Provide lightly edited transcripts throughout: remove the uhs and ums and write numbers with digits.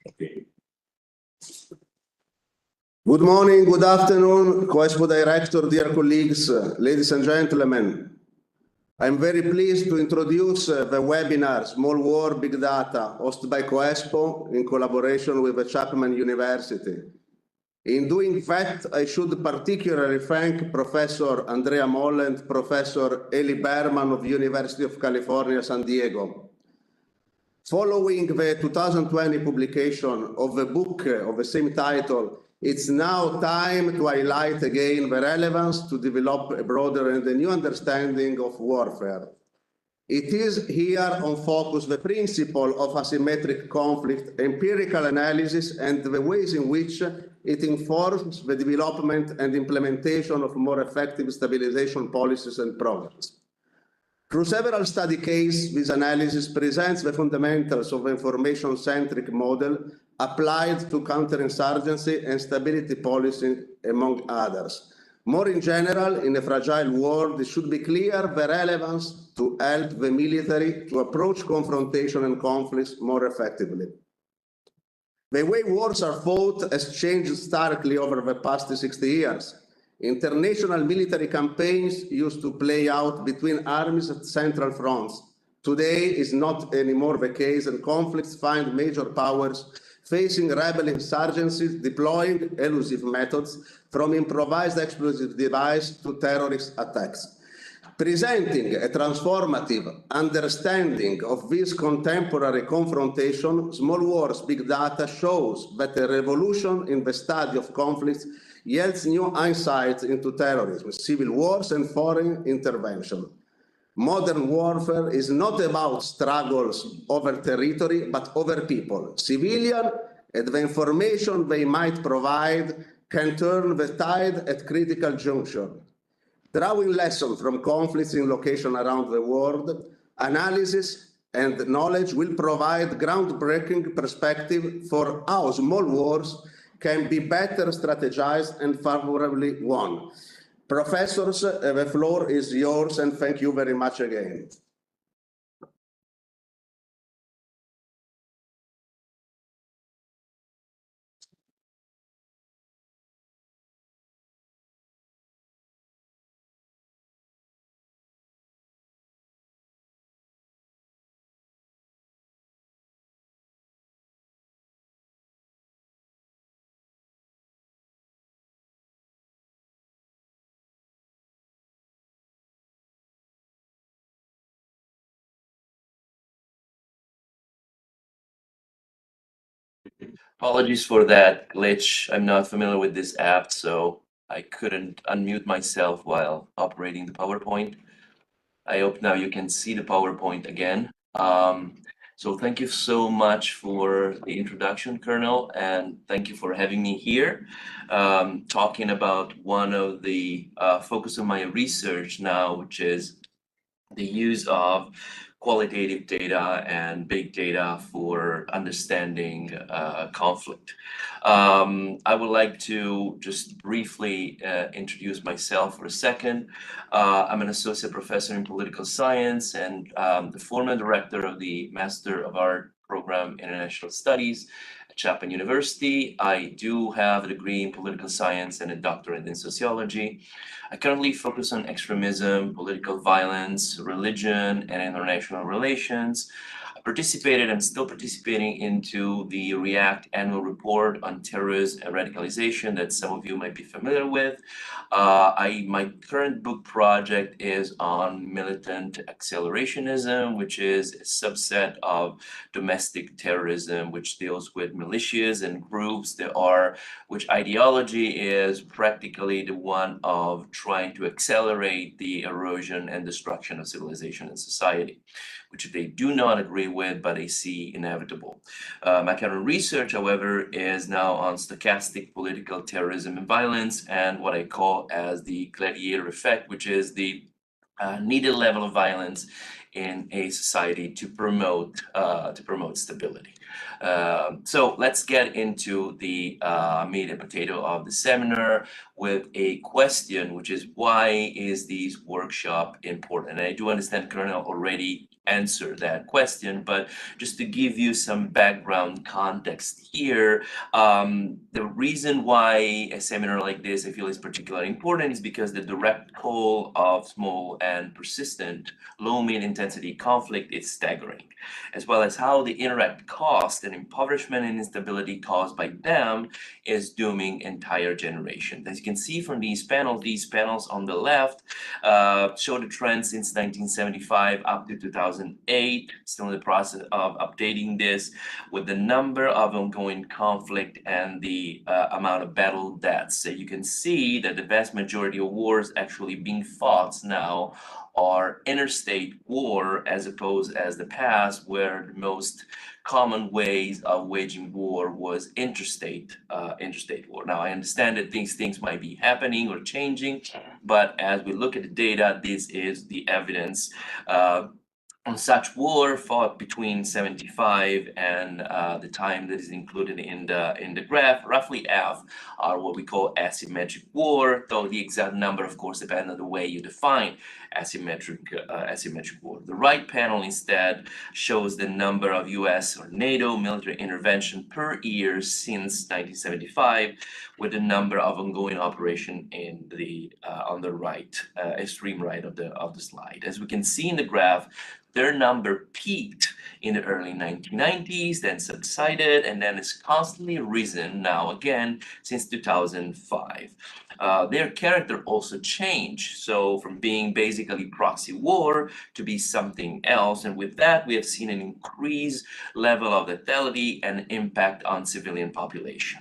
Good morning, good afternoon, COESPO Director, dear colleagues, ladies and gentlemen. I'm very pleased to introduce the webinar Small War Big Data, hosted by COESPO in collaboration with the Chapman University. In doing that, I should particularly thank Professor Andrea Moll and Professor Eli Berman of University of California, San Diego. Following the 2020 publication of the book of the same title, it's now time to highlight again the relevance to develop a broader and a new understanding of warfare. It is here on focus the principle of asymmetric conflict, empirical analysis, and the ways in which it informs the development and implementation of more effective stabilization policies and programs. Through several study cases, this analysis presents the fundamentals of the information-centric model applied to counterinsurgency and stability policy, among others. More in general, in a fragile world, it should be clear the relevance to help the military to approach confrontation and conflicts more effectively. The way wars are fought has changed starkly over the past 60 years. International military campaigns used to play out between armies at central fronts. Today is not anymore the case, and conflicts find major powers facing rebel insurgencies, deploying elusive methods from improvised explosive devices to terrorist attacks. Presenting a transformative understanding of this contemporary confrontation, Small Wars Big Data shows that a revolution in the study of conflicts yields new insights into terrorism, civil wars, and foreign intervention. Modern warfare is not about struggles over territory, but over people. Civilian and the information they might provide can turn the tide at critical juncture. Drawing lessons from conflicts in locations around the world, analysis and knowledge will provide groundbreaking perspective for how small wars can be better strategized and favorably won. Professors, the floor is yours, and thank you very much again. Apologies for that glitch. I'm not familiar with this app, so I couldn't unmute myself while operating the PowerPoint. I hope now you can see the PowerPoint again. So thank you so much for the introduction, Colonel, and thank you for having me here, talking about one of the focus of my research now, which is the use of qualitative data and big data for understanding conflict. I would like to just briefly introduce myself for a second. I'm an associate professor in political science and the former director of the Master of Art program International Studies at Chapman University. I do have a degree in political science and a doctorate in sociology. I currently focus on extremism, political violence, religion, and international relations. I participated and still participating into the REACT annual report on terrorism and radicalization that some of you might be familiar with. My current book project is on militant accelerationism, which is a subset of domestic terrorism, which deals with militias and groups which ideology is practically the one of trying to accelerate the erosion and destruction of civilization and society, which they do not agree with, but they see inevitable. My current research, however, is now on stochastic political terrorism and violence, and what I call as the gladiator effect, which is the needed level of violence in a society to promote stability. So let's get into the meat and potato of the seminar with a question, which is why is this workshop important? And I do understand Colonel already answer that question, but just to give you some background context here, the reason why a seminar like this I feel is particularly important is because the direct toll of small and persistent low mid intensity conflict is staggering, as well as how the indirect cost and impoverishment and instability caused by them is dooming entire generations. As you can see from these panels on the left show the trends since 1975 up to 2008. Still in the process of updating this with the number of ongoing conflict and the amount of battle deaths. So you can see that the vast majority of wars actually being fought now are interstate war, as opposed as the past, where the most common ways of waging war was interstate war. Now, I understand that these things might be happening or changing, but as we look at the data, this is the evidence. On such war fought between 75 and the time that is included in the graph, roughly half are what we call asymmetric war, though the exact number, of course, depends on the way you define asymmetric war. The right panel instead shows the number of US or NATO military intervention per year since 1975, with the number of ongoing operation in the on the right, extreme right of the slide. As we can see in the graph, their number peaked in the early 1990s, then subsided, and then it's constantly risen now again since 2005. Their character also changed, so from being basically proxy war to be something else, and with that we have seen an increased level of lethality and impact on civilian population.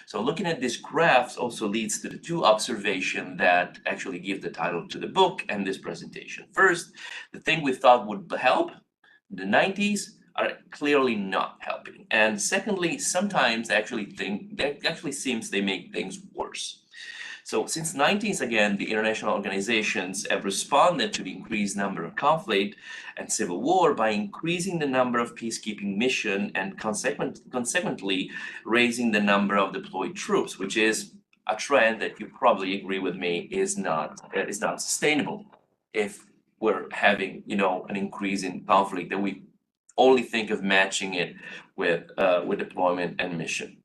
So looking at this graph also leads to the two observations that actually give the title to the book and this presentation. First, the thing we thought would help, the 90s, are clearly not helping. And secondly, sometimes I actually think that actually seems they make things worse. So since 90s, again, the international organizations have responded to the increased number of conflict and civil war by increasing the number of peacekeeping mission and consequently raising the number of deployed troops, which is a trend that you probably agree with me is not sustainable if we're having, an increase in conflict that we only think of matching it with deployment and mission.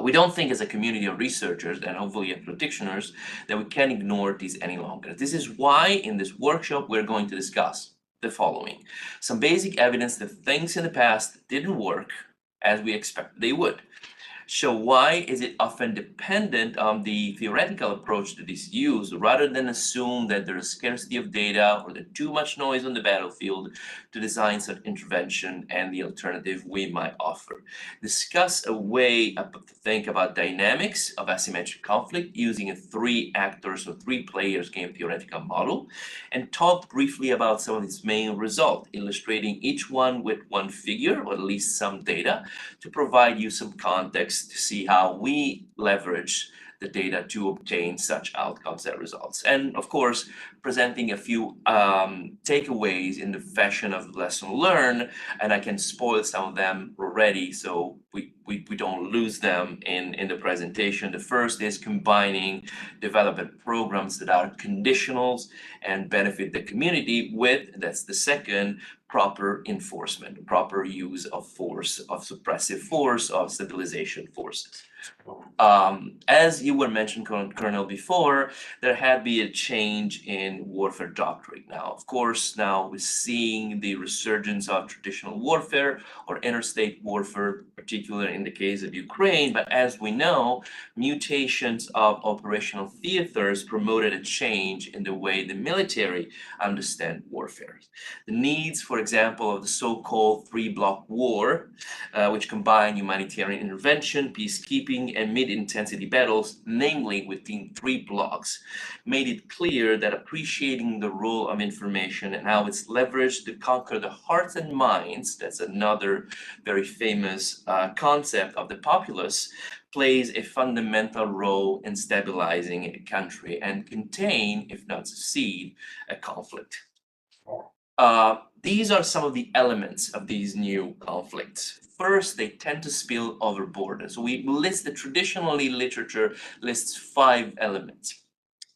We don't think as a community of researchers and hopefully as practitioners that we can ignore these any longer. This is why in this workshop we're going to discuss the following. Some basic evidence that things in the past didn't work as we expected they would. Show why is it often dependent on the theoretical approach that is used rather than assume that there is scarcity of data or that too much noise on the battlefield to design such intervention and the alternative we might offer. Discuss a way to think about dynamics of asymmetric conflict using a 3 actors or 3 players game theoretical model, and talk briefly about some of its main results, illustrating each one with one figure or at least some data to provide you some context to see how we leverage the data to obtain such outcomes and results. And of course, presenting a few takeaways in the fashion of lesson learned, and I can spoil some of them already so we don't lose them in the presentation. The first is combining development programs that are conditionals and benefit the community with, that's the second, proper enforcement, proper use of force, of suppressive force, of stabilization forces. As you were mentioned, Colonel, before, there had been a change in warfare doctrine. Now, of course, now we're seeing the resurgence of traditional warfare or interstate warfare, particularly in the case of Ukraine. But as we know, mutations of operational theaters promoted a change in the way the military understand warfare. The needs, for example, of the so-called 3-block war, which combine humanitarian intervention, peacekeeping, and mid-intensity battles, namely within 3 blocks, made it clear that appreciating the role of information and how it's leveraged to conquer the hearts and minds, that's another very famous concept of the populace, plays a fundamental role in stabilizing a country and contain, if not succeed, a conflict. These are some of the elements of these new conflicts. First, they tend to spill over borders. We list the traditionally literature lists 5 elements.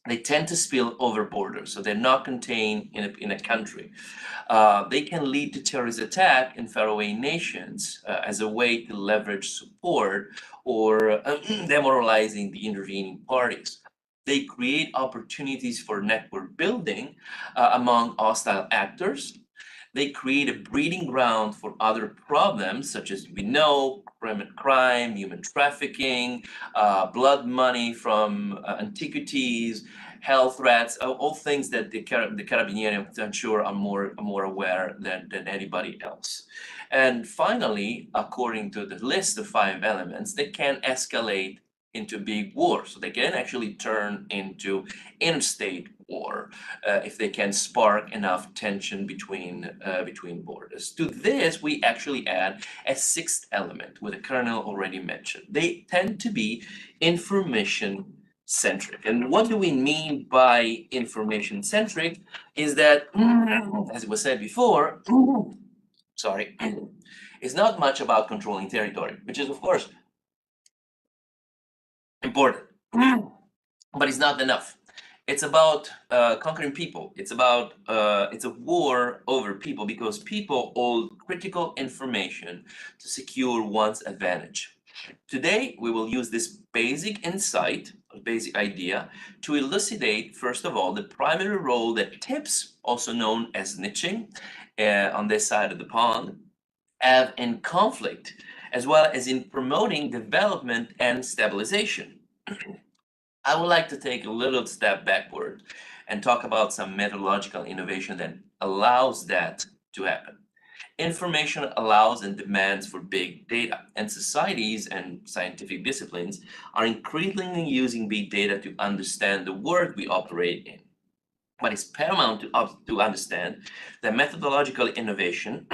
they tend to spill over borders, so they're not contained in a country. They can lead to terrorist attack in faraway nations as a way to leverage support or demoralizing the intervening parties. They create opportunities for network building among hostile actors. They create a breeding ground for other problems, such as we know, crime, human trafficking, blood money from antiquities, health threats, all things that the Carabinieri, I'm sure, are more aware than anybody else. And finally, according to the list of 5 elements, they can escalate into big war. So they can actually turn into interstate war if they can spark enough tension between borders. To this, we actually add a 6th element, with the Colonel already mentioned. They tend to be information centric. And what do we mean by information centric is that, as it was said before, sorry, it's not much about controlling territory, which is of course important, but it's not enough. It's about conquering people. It's about it's a war over people, because people hold critical information to secure one's advantage. Today, we will use this basic insight, basic idea, to elucidate, first of all, the primary role that tips, also known as niching, on this side of the pond, have in conflict, as well as in promoting development and stabilization. I would like to take a little step backward and talk about some methodological innovation that allows that to happen. Information allows and demands for big data, and societies and scientific disciplines are increasingly using big data to understand the world we operate in. But it's paramount to understand that methodological innovation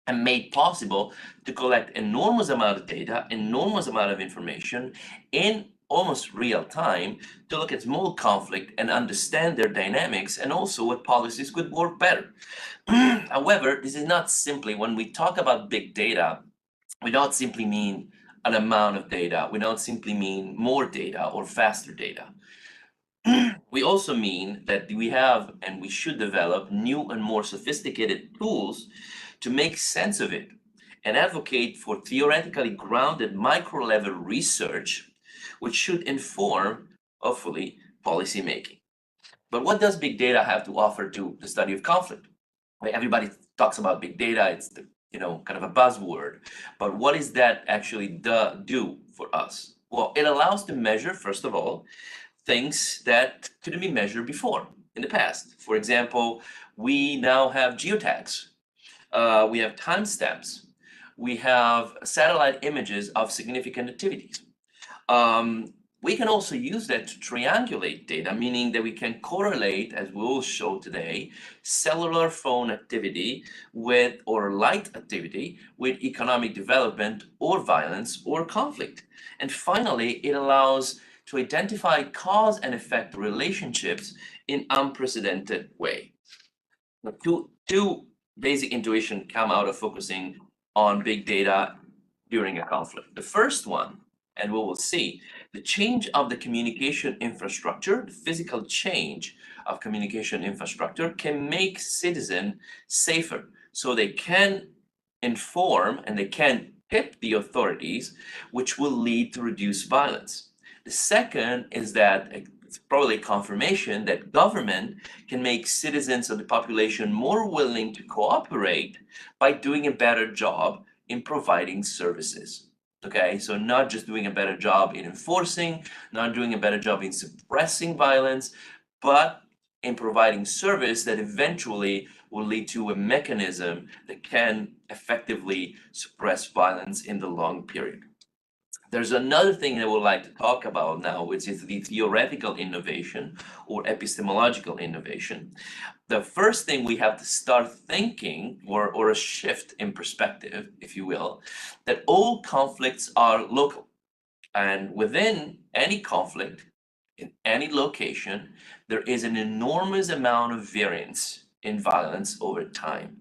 and made possible to collect enormous amount of data, enormous amount of information in almost real time, to look at small conflict and understand their dynamics, and also what policies could work better. However, this is not simply, when we talk about big data, we don't simply mean an amount of data. We don't simply mean more data or faster data. We also mean that we have and we should develop new and more sophisticated tools to make sense of it and advocate for theoretically grounded micro-level research, which should inform, hopefully, policy making. But what does big data have to offer to the study of conflict? Everybody talks about big data, it's the, kind of a buzzword, but what does that actually do for us? Well, it allows to measure, first of all, things that couldn't be measured before in the past. For example, we now have geotags, we have timestamps, we have satellite images of significant activities. We can also use that to triangulate data, meaning that we can correlate, as we will show today, cellular phone activity with, or light activity with, economic development or violence or conflict. And finally, it allows to identify cause and effect relationships in unprecedented way. Now, two basic intuitions come out of focusing on big data during a conflict. The first one, and we will see, the change of the communication infrastructure, the physical change of communication infrastructure, can make citizens safer, so they can inform and they can tip the authorities, which will lead to reduced violence. The second is that it's probably confirmation that government can make citizens of the population more willing to cooperate by doing a better job in providing services. Okay, so not just doing a better job in enforcing, not doing a better job in suppressing violence, but in providing service that eventually will lead to a mechanism that can effectively suppress violence in the long period. There's another thing that I would like to talk about now, which is the theoretical innovation or epistemological innovation. The first thing we have to start thinking, or a shift in perspective, if you will, that all conflicts are local. And within any conflict, in any location, there is an enormous amount of variance in violence over time.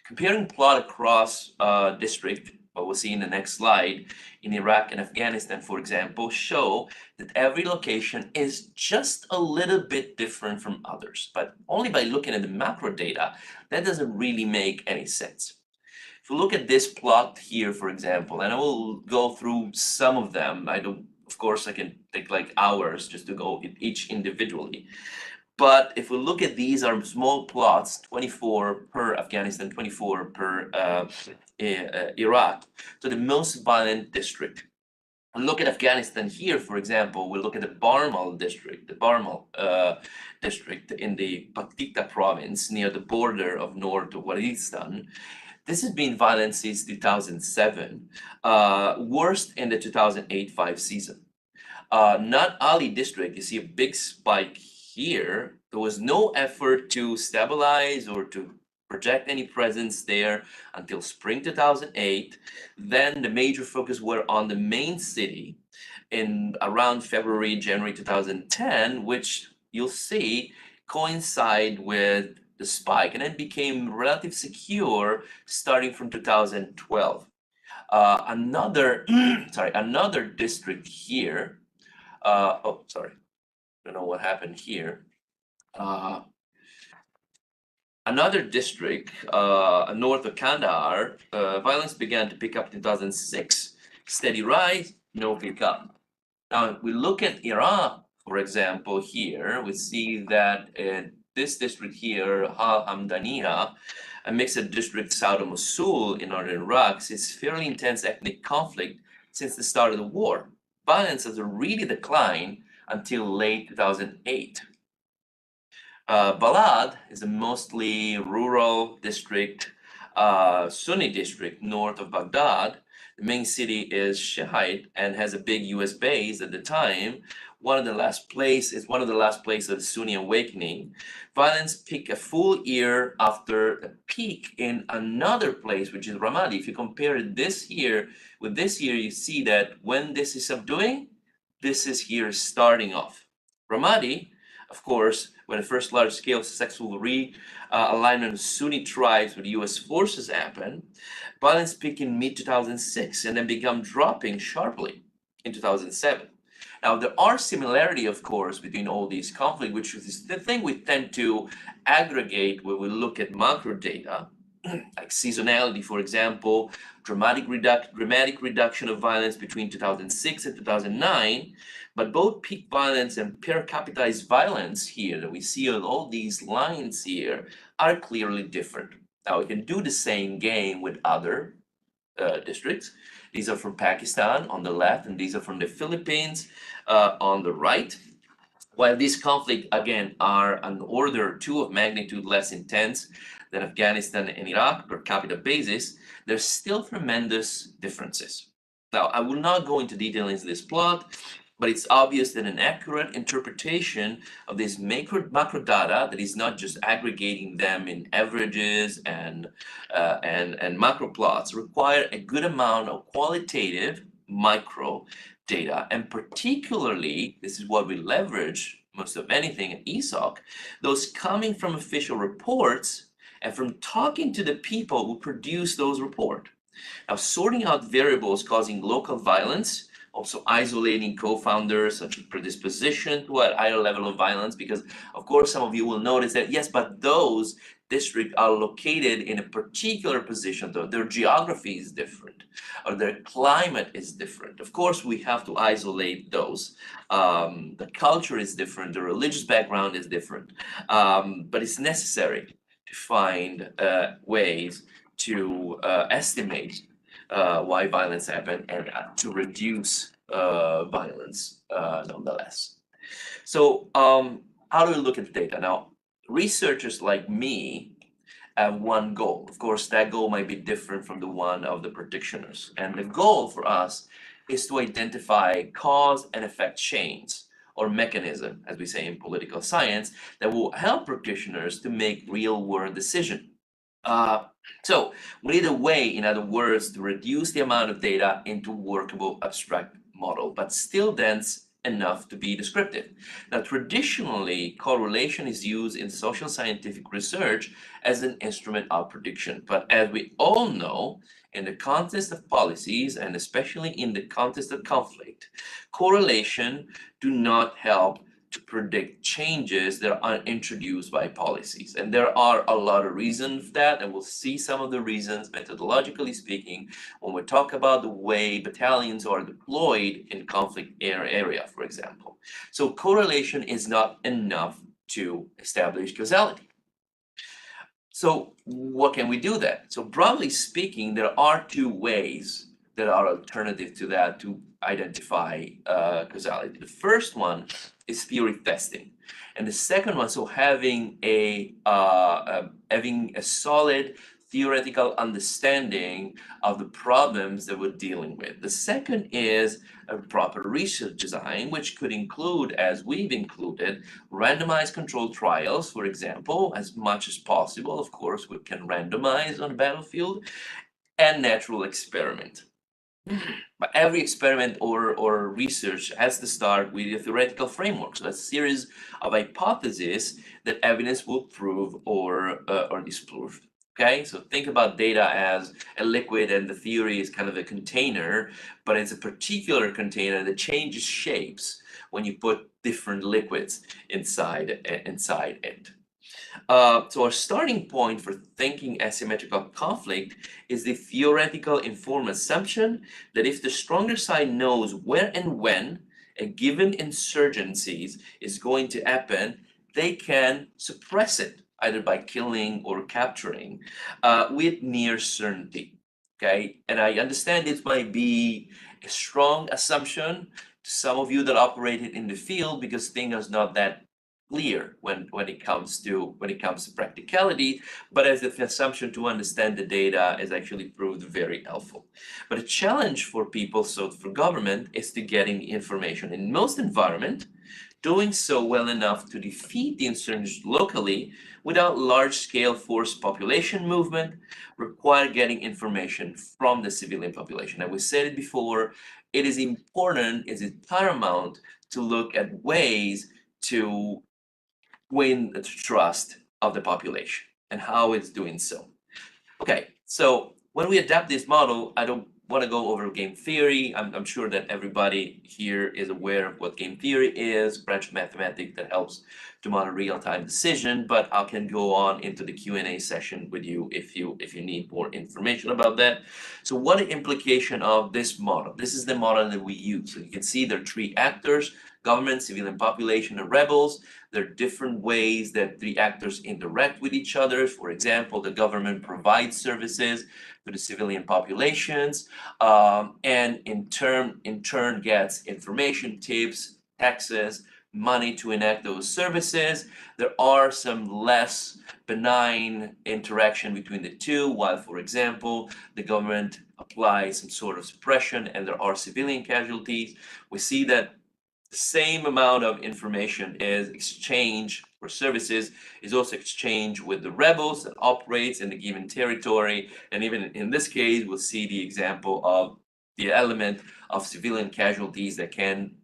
Comparing plot across district what we'll see in the next slide, in Iraq and Afghanistan, for example, show that every location is just a little bit different from others. But only by looking at the macro data, that doesn't really make any sense. If we look at this plot here, for example, and I will go through some of them. Of course, I can take like hours just to go each individually. But if we look at these are small plots, 24 per Afghanistan, 24 per Iraq, so the most violent district. Look at Afghanistan here, for example, we'll look at the Barmal district, district in the Paktika province near the border of North Waziristan. This has been violent since 2007, worst in the 2008-5 season. Not Ali district, you see a big spike here. There was no effort to stabilize or to project any presence there until spring 2008. Then the major focus were on the main city in around February, January 2010, which you'll see coincide with the spike, and then became relatively secure starting from 2012. Another district here. Oh, sorry, I don't know what happened here. Another district north of Kandahar, violence began to pick up in 2006. Steady rise, no pickup. Now, if we look at Iraq, for example, here, we see that this district here, Al Hamdaniya, a mixed district south of Mosul in northern Iraq, sees fairly intense ethnic conflict since the start of the war. Violence has really declined until late 2008. Balad is a mostly rural district, Sunni district north of Baghdad. The main city is Shahid and has a big US base at the time. One of the last places of Sunni awakening. Violence peaked a full year after a peak in another place, which is Ramadi. If you compare this year with this year, you see that when this is subduing, this is here starting off. Ramadi, of course, when the first large-scale successful alignment of Sunni tribes with US forces happened, violence peaked in mid-2006 and then began dropping sharply in 2007. Now, there are similarities, of course, between all these conflicts, which is the thing we tend to aggregate when we look at macro data, like seasonality, for example, dramatic reduction of violence between 2006 and 2009, but both peak violence and per capitalized violence here that we see on all these lines here are clearly different. Now, we can do the same game with other districts. These are from Pakistan on the left, and these are from the Philippines on the right. While these conflicts, again, are an order 2 of magnitude less intense than Afghanistan and Iraq per capita basis, there's still tremendous differences. Now, I will not go into detail into this plot, but it's obvious that an accurate interpretation of this macro data that is not just aggregating them in averages and macro plots require a good amount of qualitative micro data, and particularly, this is what we leverage most of anything at ESOC, those coming from official reports and from talking to the people who produce those reports. Now, sorting out variables causing local violence, also isolating co-founders such as predisposition to a higher level of violence, because of course some of you will notice that, yes, but those districts are located in a particular position, though their geography is different or their climate is different. Of course, we have to isolate those. The culture is different, the religious background is different, but it's necessary to find ways to estimate why violence happened and to reduce violence nonetheless. So how do we look at the data? Now, researchers like me have one goal. Of course, that goal might be different from the one of the practitioners. And the goal for us is to identify cause and effect chains or mechanism, as we say in political science, that will help practitioners to make real-world decisions. So we need a way, in other words, to reduce the amount of data into workable abstract model, but still dense enough to be descriptive. Now, traditionally, correlation is used in social scientific research as an instrument of prediction. But as we all know, in the context of policies, and especially in the context of conflict, correlation do not help to predict changes that are introduced by policies. And there are a lot of reasons for that, and we'll see some of the reasons, methodologically speaking, when we talk about the way battalions are deployed in conflict area, for example. So correlation is not enough to establish causality. So what can we do then? So broadly speaking, there are two ways that are alternative to that to identify causality. The first one is theory testing, and the second one, so having a solid theoretical understanding of the problems that we're dealing with. The second is a proper research design, which could include, as we've included, randomized controlled trials, for example, as much as possible. Of course, we can randomize on a battlefield, and natural experiment. But every experiment or research has to start with a theoretical framework. So that's a series of hypotheses that evidence will prove or disprove. Okay, so think about data as a liquid, and the theory is kind of a container, but it's a particular container that changes shapes when you put different liquids inside it. So our starting point for thinking asymmetrical conflict is the theoretical informed assumption that if the stronger side knows where and when a given insurgency is going to happen, they can suppress it, either by killing or capturing, with near certainty. Okay, and I understand it might be a strong assumption to some of you that operated in the field, because things are not that clear when it comes to practicality, but as an assumption to understand the data is actually proved very helpful. But a challenge for people, so for government, is to getting the information. In most environment, doing so well enough to defeat the insurgents locally without large-scale forced population movement require getting information from the civilian population. And we said it before, it is important, it is paramount to look at ways to win the trust of the population and how it's doing so. Okay, so when we adapt this model, I don't want to go over game theory. I'm sure that everybody here is aware of what game theory is, branch of mathematics that helps to model real-time decision, but I can go on into the Q&A session with you if you need more information about that. So what is the implication of this model? This is the model that we use. So you can see there are three actors: government, civilian population, and rebels. There are different ways that the actors interact with each other. For example, the government provides services to the civilian populations, and in turn gets information, tips, taxes, money to enact those services. There are some less benign interaction between the two, while, for example, the government applies some sort of suppression and there are civilian casualties. We see that the same amount of information is exchanged for services is also exchanged with the rebels that operates in the given territory. And even in this case, we'll see the example of the element of civilian casualties that can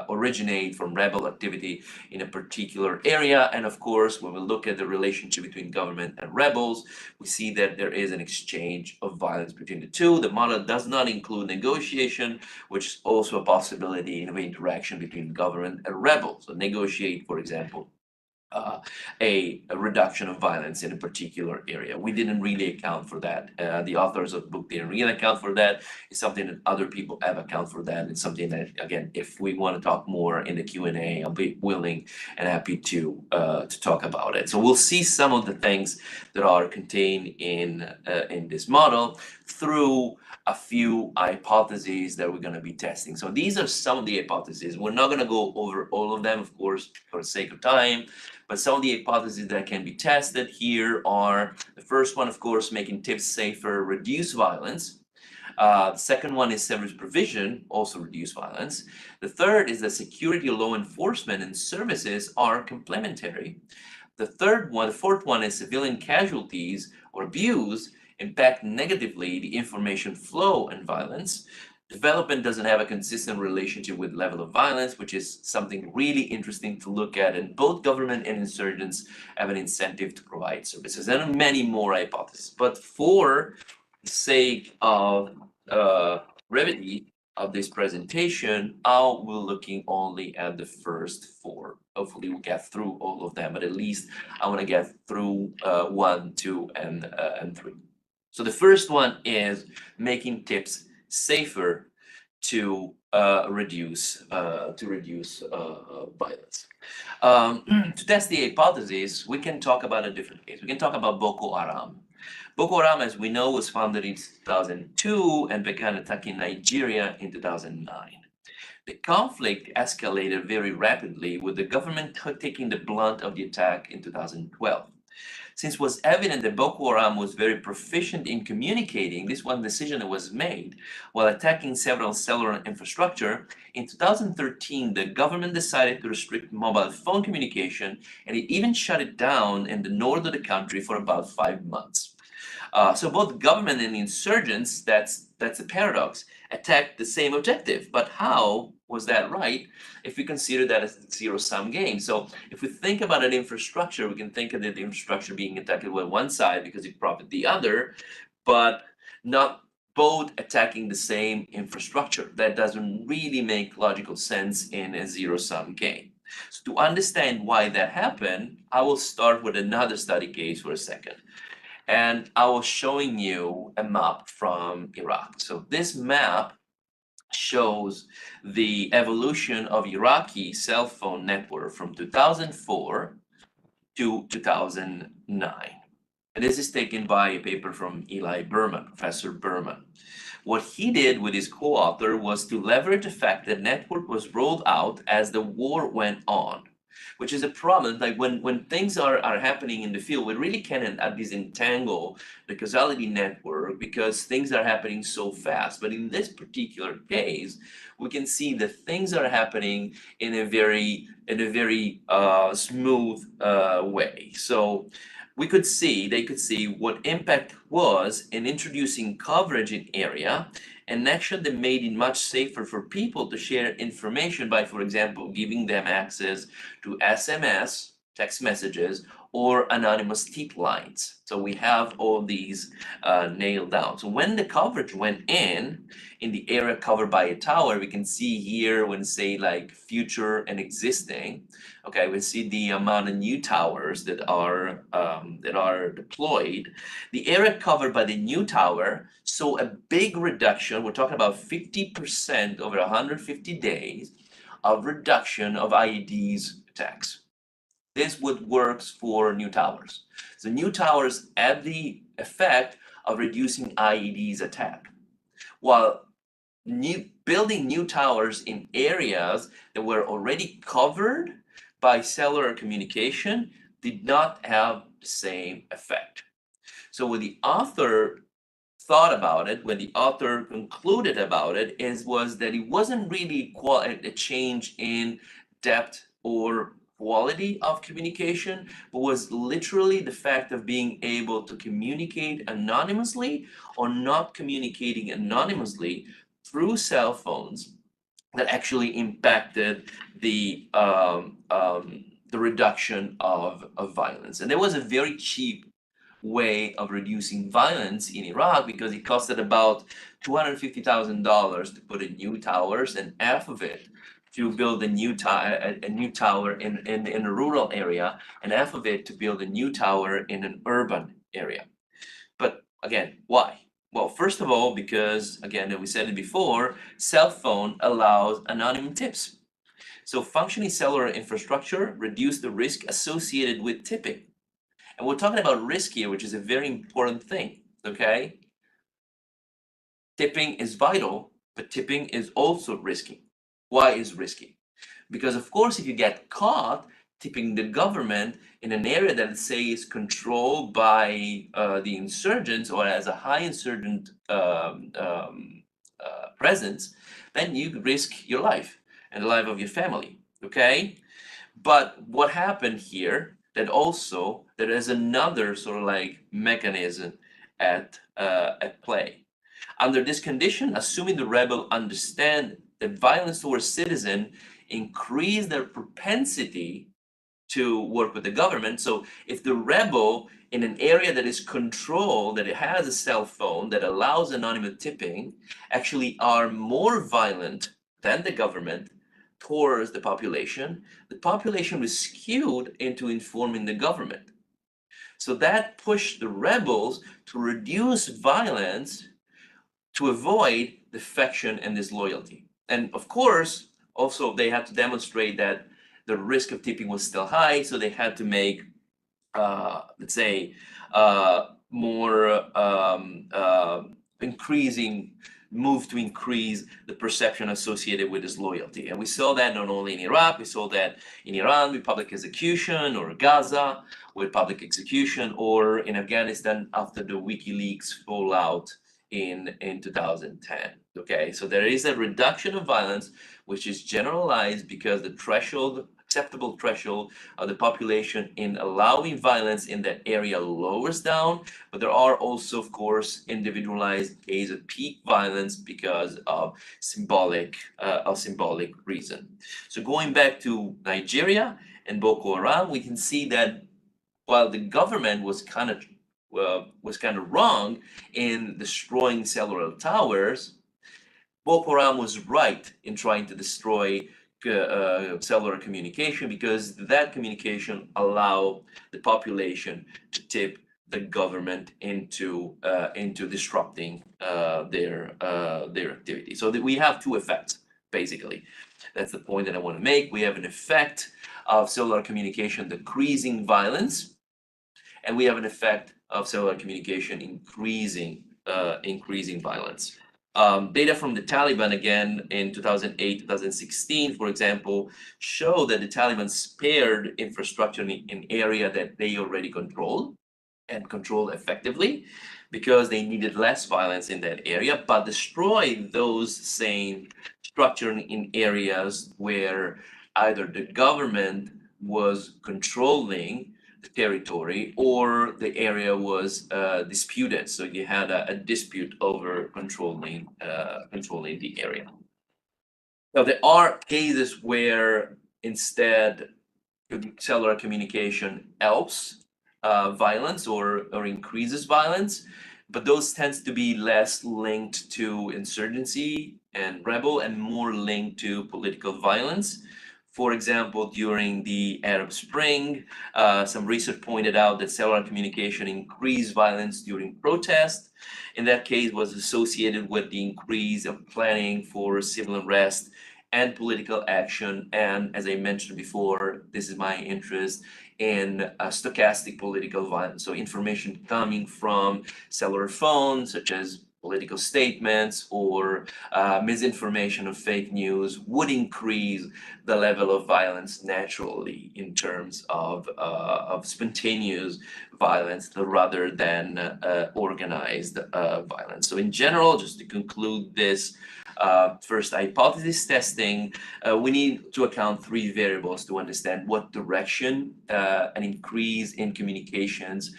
originate from rebel activity in a particular area. And of course, when we look at the relationship between government and rebels, we see that there is an exchange of violence between the two. The model does not include negotiation, which is also a possibility in interaction between government and rebels. So negotiate, for example, a reduction of violence in a particular area. We didn't really account for that. The authors of the book didn't really account for that. It's something that other people have account for that. It's something that, again, if we want to talk more in the Q&A, I'll be willing and happy to talk about it. So we'll see some of the things that are contained in this model through a few hypotheses that we're going to be testing. So these are some of the hypotheses. We're not going to go over all of them, of course, for the sake of time, but some of the hypotheses that can be tested here are: the first one, of course, making tips safer, reduce violence. The second one is service provision, also reduce violence. The third is that security, law enforcement, and services are complementary. The fourth one is civilian casualties or abuse impact negatively the information flow and violence. Development doesn't have a consistent relationship with level of violence, which is something really interesting to look at. And both government and insurgents have an incentive to provide services, and many more hypotheses. But for the sake of brevity of this presentation, I'll be looking only at the first four. Hopefully we'll get through all of them, but at least I want to get through 1, 2, and 3. So the first one is making tips safer to reduce violence. To test the hypothesis, we can talk about a different case. We can talk about Boko Haram. Boko Haram, as we know, was founded in 2002 and began attacking Nigeria in 2009. The conflict escalated very rapidly, with the government taking the blunt of the attack in 2012. Since it was evident that Boko Haram was very proficient in communicating, this one decision that was made while attacking several cellular infrastructure. In 2013, the government decided to restrict mobile phone communication, and it even shut it down in the north of the country for about 5 months. So both government and insurgents, that's a paradox, attacked the same objective. But how was that right if we consider that as a zero-sum game? So if we think about an infrastructure, we can think of the infrastructure being attacked with one side because it profit the other, but not both attacking the same infrastructure. That doesn't really make logical sense in a zero-sum game. So to understand why that happened, I will start with another study case for a second. And I was showing you a map from Iraq. So this map shows the evolution of Iraqi cell phone network from 2004 to 2009. And this is taken by a paper from Eli Berman, Professor Berman. What he did with his co-author was to leverage the fact that network was rolled out as the war went on, which is a problem. Like when things are happening in the field, we really can't disentangle the causality network because things are happening so fast. But in this particular case, we can see that things are happening in a very smooth way. So they could see what impact was in introducing coverage in area, an action that made it much safer for people to share information by, for example, giving them access to SMS, text messages, or anonymous tip lines. So we have all these nailed down. So when the coverage went in the area covered by a tower, we can see here when say like future and existing, okay, we see the amount of new towers that are deployed. The area covered by the new tower saw a big reduction. We're talking about 50% over 150 days of reduction of IEDs attacks. This would works for new towers. So new towers have the effect of reducing IEDs attack, while building new towers in areas that were already covered by cellular communication did not have the same effect. So what the author thought about it, when the author concluded about it, was that it wasn't really a change in depth or quality of communication, but was literally the fact of being able to communicate anonymously or not communicating anonymously through cell phones that actually impacted the reduction of violence. And there was a very cheap way of reducing violence in Iraq because it costed about $250,000 to put in new towers, and half of it to build a new tower in a rural area, and half of it to build a new tower in an urban area. But again, why? Well, first of all, because again, we said it before, cell phone allows anonymous tips. So functioning cellular infrastructure reduce the risk associated with tipping. And we're talking about risk here, which is a very important thing, okay? Tipping is vital, but tipping is also risky. Why is risky? Because of course, if you get caught tipping the government in an area that, let's say, is controlled by the insurgents or has a high insurgent presence, then you risk your life and the life of your family, okay? But what happened here, that also there is another sort of like mechanism at play. Under this condition, assuming the rebel understand that violence towards citizen increase their propensity to work with the government. So if the rebel in an area that is controlled, that it has a cell phone that allows anonymous tipping, actually are more violent than the government towards the population was skewed into informing the government. So that pushed the rebels to reduce violence to avoid defection and disloyalty. And of course, also they had to demonstrate that the risk of tipping was still high, so they had to make, let's say, more increasing move to increase the perception associated with disloyalty. And we saw that not only in Iraq, we saw that in Iran with public execution, or Gaza with public execution, or in Afghanistan after the WikiLeaks fallout in 2010. Okay, so there is a reduction of violence, which is generalized because the acceptable threshold of the population in allowing violence in that area lowers down, but there are also, of course, individualized cases of peak violence because of symbolic reason. So going back to Nigeria and Boko Haram, we can see that while the government was kind of wrong in destroying cellular towers, Boko Haram was right in trying to destroy cellular communication, because that communication allowed the population to tip the government into disrupting their activity. So that we have two effects, basically. That's the point that I want to make. We have an effect of cellular communication decreasing violence, and we have an effect of cellular communication increasing violence. Data from the Taliban, again, in 2008, 2016, for example, show that the Taliban spared infrastructure in area that they already controlled, and controlled effectively, because they needed less violence in that area, but destroyed those same structure in areas where either the government was controlling the territory or the area was disputed. So you had a dispute over controlling the area. Now there are cases where instead cellular communication helps violence or increases violence, but those tends to be less linked to insurgency and rebel and more linked to political violence. For example, during the Arab Spring, some research pointed out that cellular communication increased violence during protest. In that case, was associated with the increase of planning for civil unrest and political action. And as I mentioned before, this is my interest in stochastic political violence. So information coming from cellular phones, such as political statements or misinformation or fake news, would increase the level of violence naturally in terms of spontaneous violence rather than organized violence. So in general, just to conclude this first hypothesis testing, we need to account three variables to understand what direction an increase in communications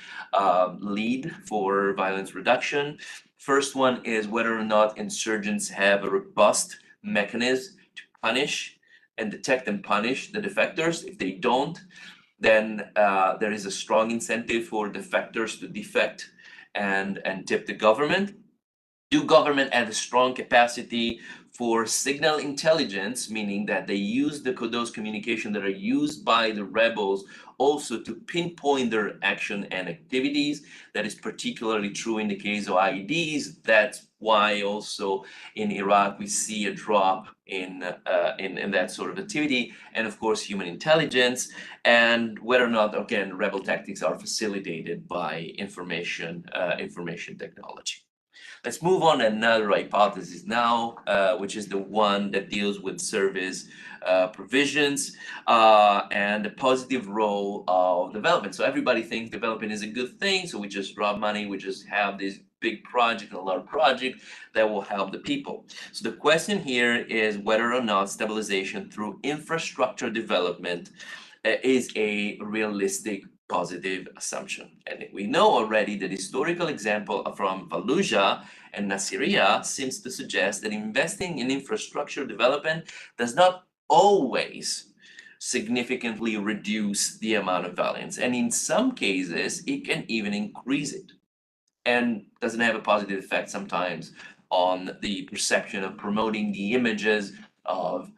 lead for violence reduction. First one is whether or not insurgents have a robust mechanism to punish and detect and punish the defectors. If they don't, then there is a strong incentive for defectors to defect and tip the government. Do government have a strong capacity for signal intelligence, meaning that they use those communication that are used by the rebels also to pinpoint their action and activities? That is particularly true in the case of IEDs. That's why also in Iraq we see a drop in that sort of activity, and of course human intelligence, and whether or not, again, rebel tactics are facilitated by information technology. Let's move on to another hypothesis now, which is the one that deals with service provisions and the positive role of development. So everybody thinks development is a good thing, so we just drop money, we just have this big project, a lot of project that will help the people. So the question here is whether or not stabilization through infrastructure development is a realistic positive assumption. And we know already that historical example from Fallujah and Nasiriyah seems to suggest that investing in infrastructure development does not always significantly reduce the amount of violence. And in some cases, it can even increase it, and doesn't have a positive effect sometimes on the perception of promoting the images of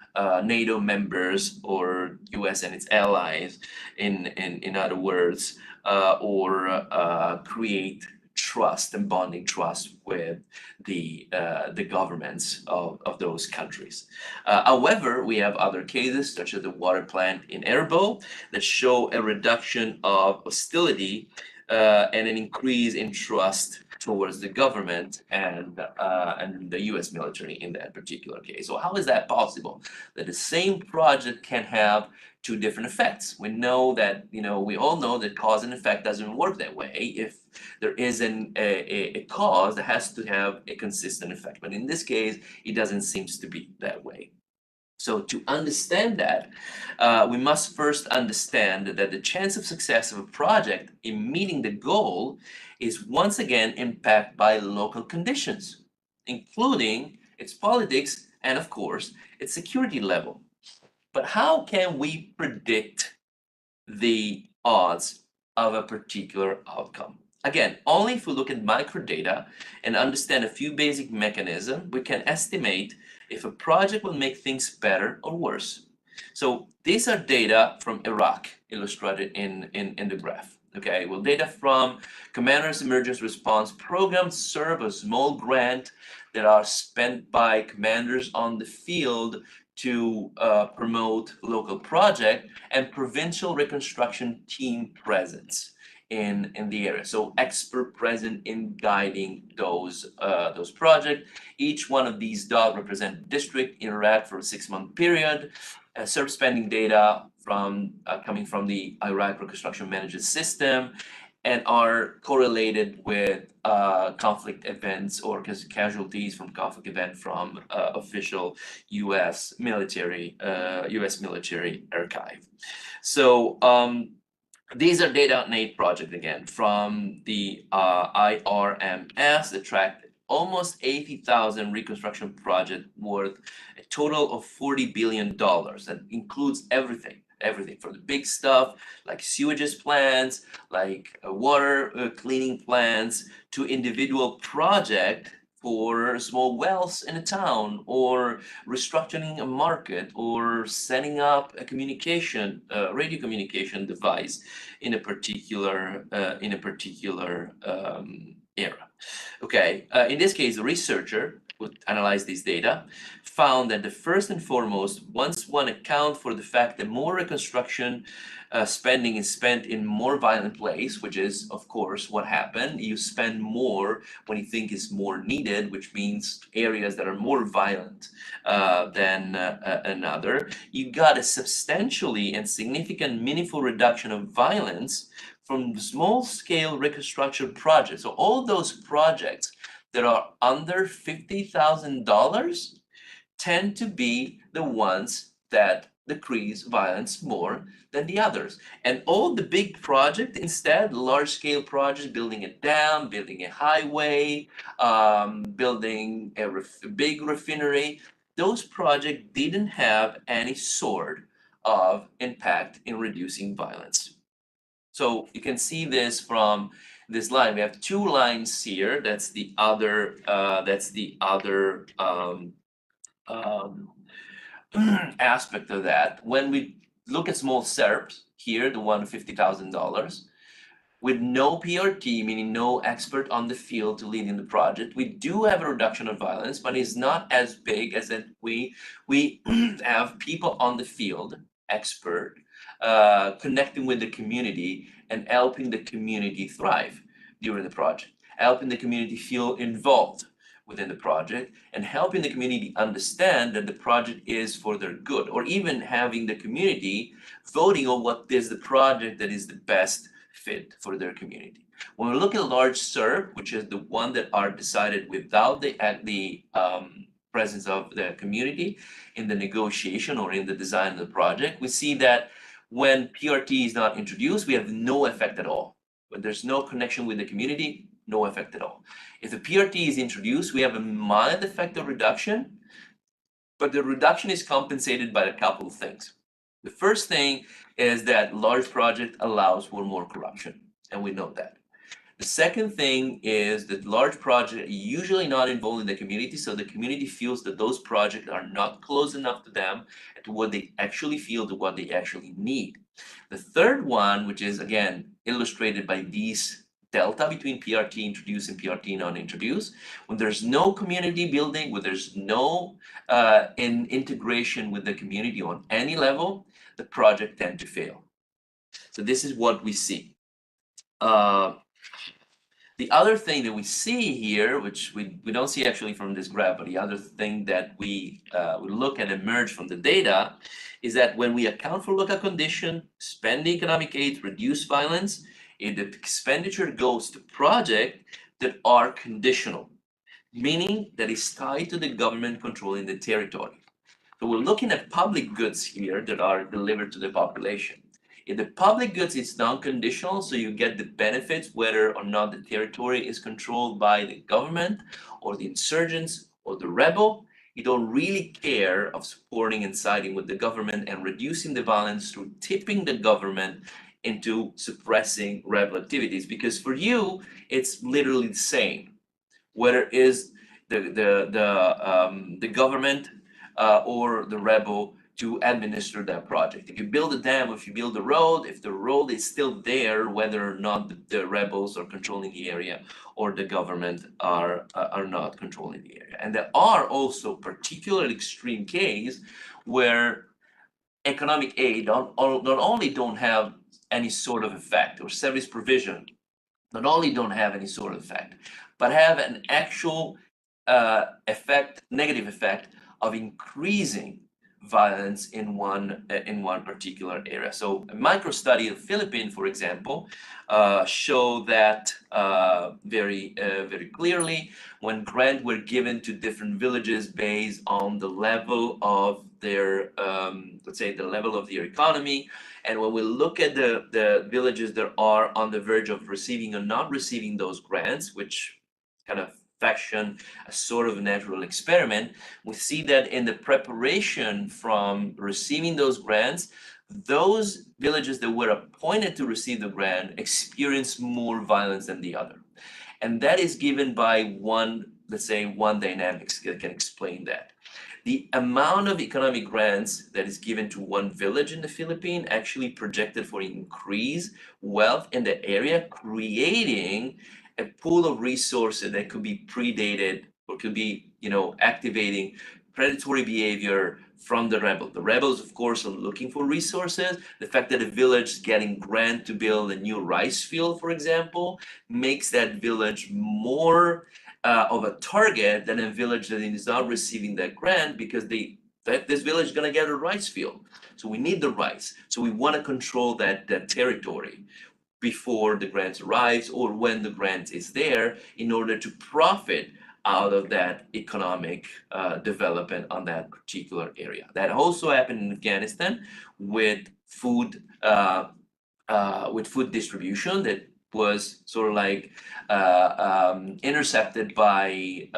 NATO members or US and its allies, in other words, or create trust and bonding trust with the governments of those countries. However, we have other cases, such as the water plant in Erbil, that show a reduction of hostility and an increase in trust towards the government and the U.S. military in that particular case. So how is that possible? That the same project can have two different effects. We know that, we all know that cause and effect doesn't work that way. If there is a cause, that has to have a consistent effect. But in this case, it doesn't seem to be that way. So to understand that, we must first understand that the chance of success of a project in meeting the goal is once again impacted by local conditions, including its politics and, of course, its security level. But how can we predict the odds of a particular outcome? Again, only if we look at microdata and understand a few basic mechanisms, we can estimate if a project will make things better or worse. So these are data from Iraq, illustrated in the graph. Okay, well, data from Commander's Emergency Response Program serve a small grant that are spent by commanders on the field to promote local project and provincial reconstruction team presence in the area. So expert present in guiding those projects. Each one of these dots represent district in Iraq for a 6-month period. Serve spending data from coming from the Iraq Reconstruction Management System, and are correlated with conflict events or casualties from conflict event from official U.S. military archive. So these are data on aid project again from the IRMS that tracked almost 80,000 reconstruction project worth a total of $40 billion. That includes everything from the big stuff like sewages plants, like water cleaning plants, to individual project for small wells in a town, or restructuring a market, or setting up a radio communication device in a particular era. Okay, in this case, the researcher who analyzed these data found that the first and foremost, once one account for the fact that more reconstruction spending is spent in more violent place, which is of course what happened. You spend more when you think is more needed, which means areas that are more violent than another. You got a substantially and significant meaningful reduction of violence from small scale reconstruction projects. So all those projects that are under $50,000 tend to be the ones that decrease violence more than the others. And all the big projects, instead, large scale projects, building a dam, building a highway, building a big refinery, those projects didn't have any sort of impact in reducing violence. So you can see this from this line. We have two lines here. That's the other aspect of that. When we look at small SERPs here, the one $50,000, with no PRT, meaning no expert on the field to lead in the project, we do have a reduction of violence, but it's not as big as that we have people on the field, expert, connecting with the community and helping the community thrive during the project, helping the community feel involved within the project, and helping the community understand that the project is for their good, or even having the community voting on what is the project that is the best fit for their community. When we look at large SERP, which is the one that are decided without the presence of the community in the negotiation or in the design of the project, we see that When PRT is not introduced, we have no effect at all. When there's no connection with the community, no effect at all. If the PRT is introduced, we have a mild effect of reduction, but the reduction is compensated by a couple of things. The first thing is that large project allows for more corruption, and we know that. The second thing is that large projects are usually not involved in the community, so the community feels that those projects are not close enough to them and to what they actually feel, to what they actually need. The third one, which is again illustrated by these delta between PRT introduced and PRT non-introduced, when there's no community building, when there's no integration with the community on any level, the project tend to fail. So this is what we see. The other thing that we see here, which we don't see actually from this graph, but the other thing that we look and emerge from the data is that when we account for local condition, spend economic aid, reduce violence, if the expenditure goes to projects that are conditional, meaning that is tied to the government controlling the territory. So we're looking at public goods here that are delivered to the population. If the public goods is non-conditional, so you get the benefits whether or not the territory is controlled by the government or the insurgents or the rebel, you don't really care of supporting and siding with the government and reducing the violence through tipping the government into suppressing rebel activities, because for you, it's literally the same. Whether it is the government or the rebel to administer that project. If you build a dam, if you build a road, if the road is still there, whether or not the rebels are controlling the area or the government are not controlling the area. And there are also particular extreme cases where economic aid not only don't have any sort of effect, or service provision not only don't have any sort of effect, but have an actual effect, negative effect of increasing violence in one particular area. So a micro study of Philippines, for example, show that very clearly when grants were given to different villages based on the level of their let's say the level of their economy. And when we look at the villages that are on the verge of receiving or not receiving those grants, which kind of fashion a sort of natural experiment, we see that in the preparation from receiving those grants, those villages that were appointed to receive the grant experience more violence than the other. And that is given by one, let's say, one dynamics that can explain that. The amount of economic grants that is given to one village in the Philippines actually projected for increased wealth in the area, creating a pool of resources that could be predated or could be, activating predatory behavior from the rebel. The rebels, of course, are looking for resources. The fact that a village is getting grant to build a new rice field, for example, makes that village more of a target than a village that is not receiving that grant, because this village is going to get a rice field. So we need the rice. So we want to control that territory before the grant arrives or when the grant is there, in order to profit out of that economic development on that particular area. That also happened in Afghanistan with food distribution that was sort of like intercepted by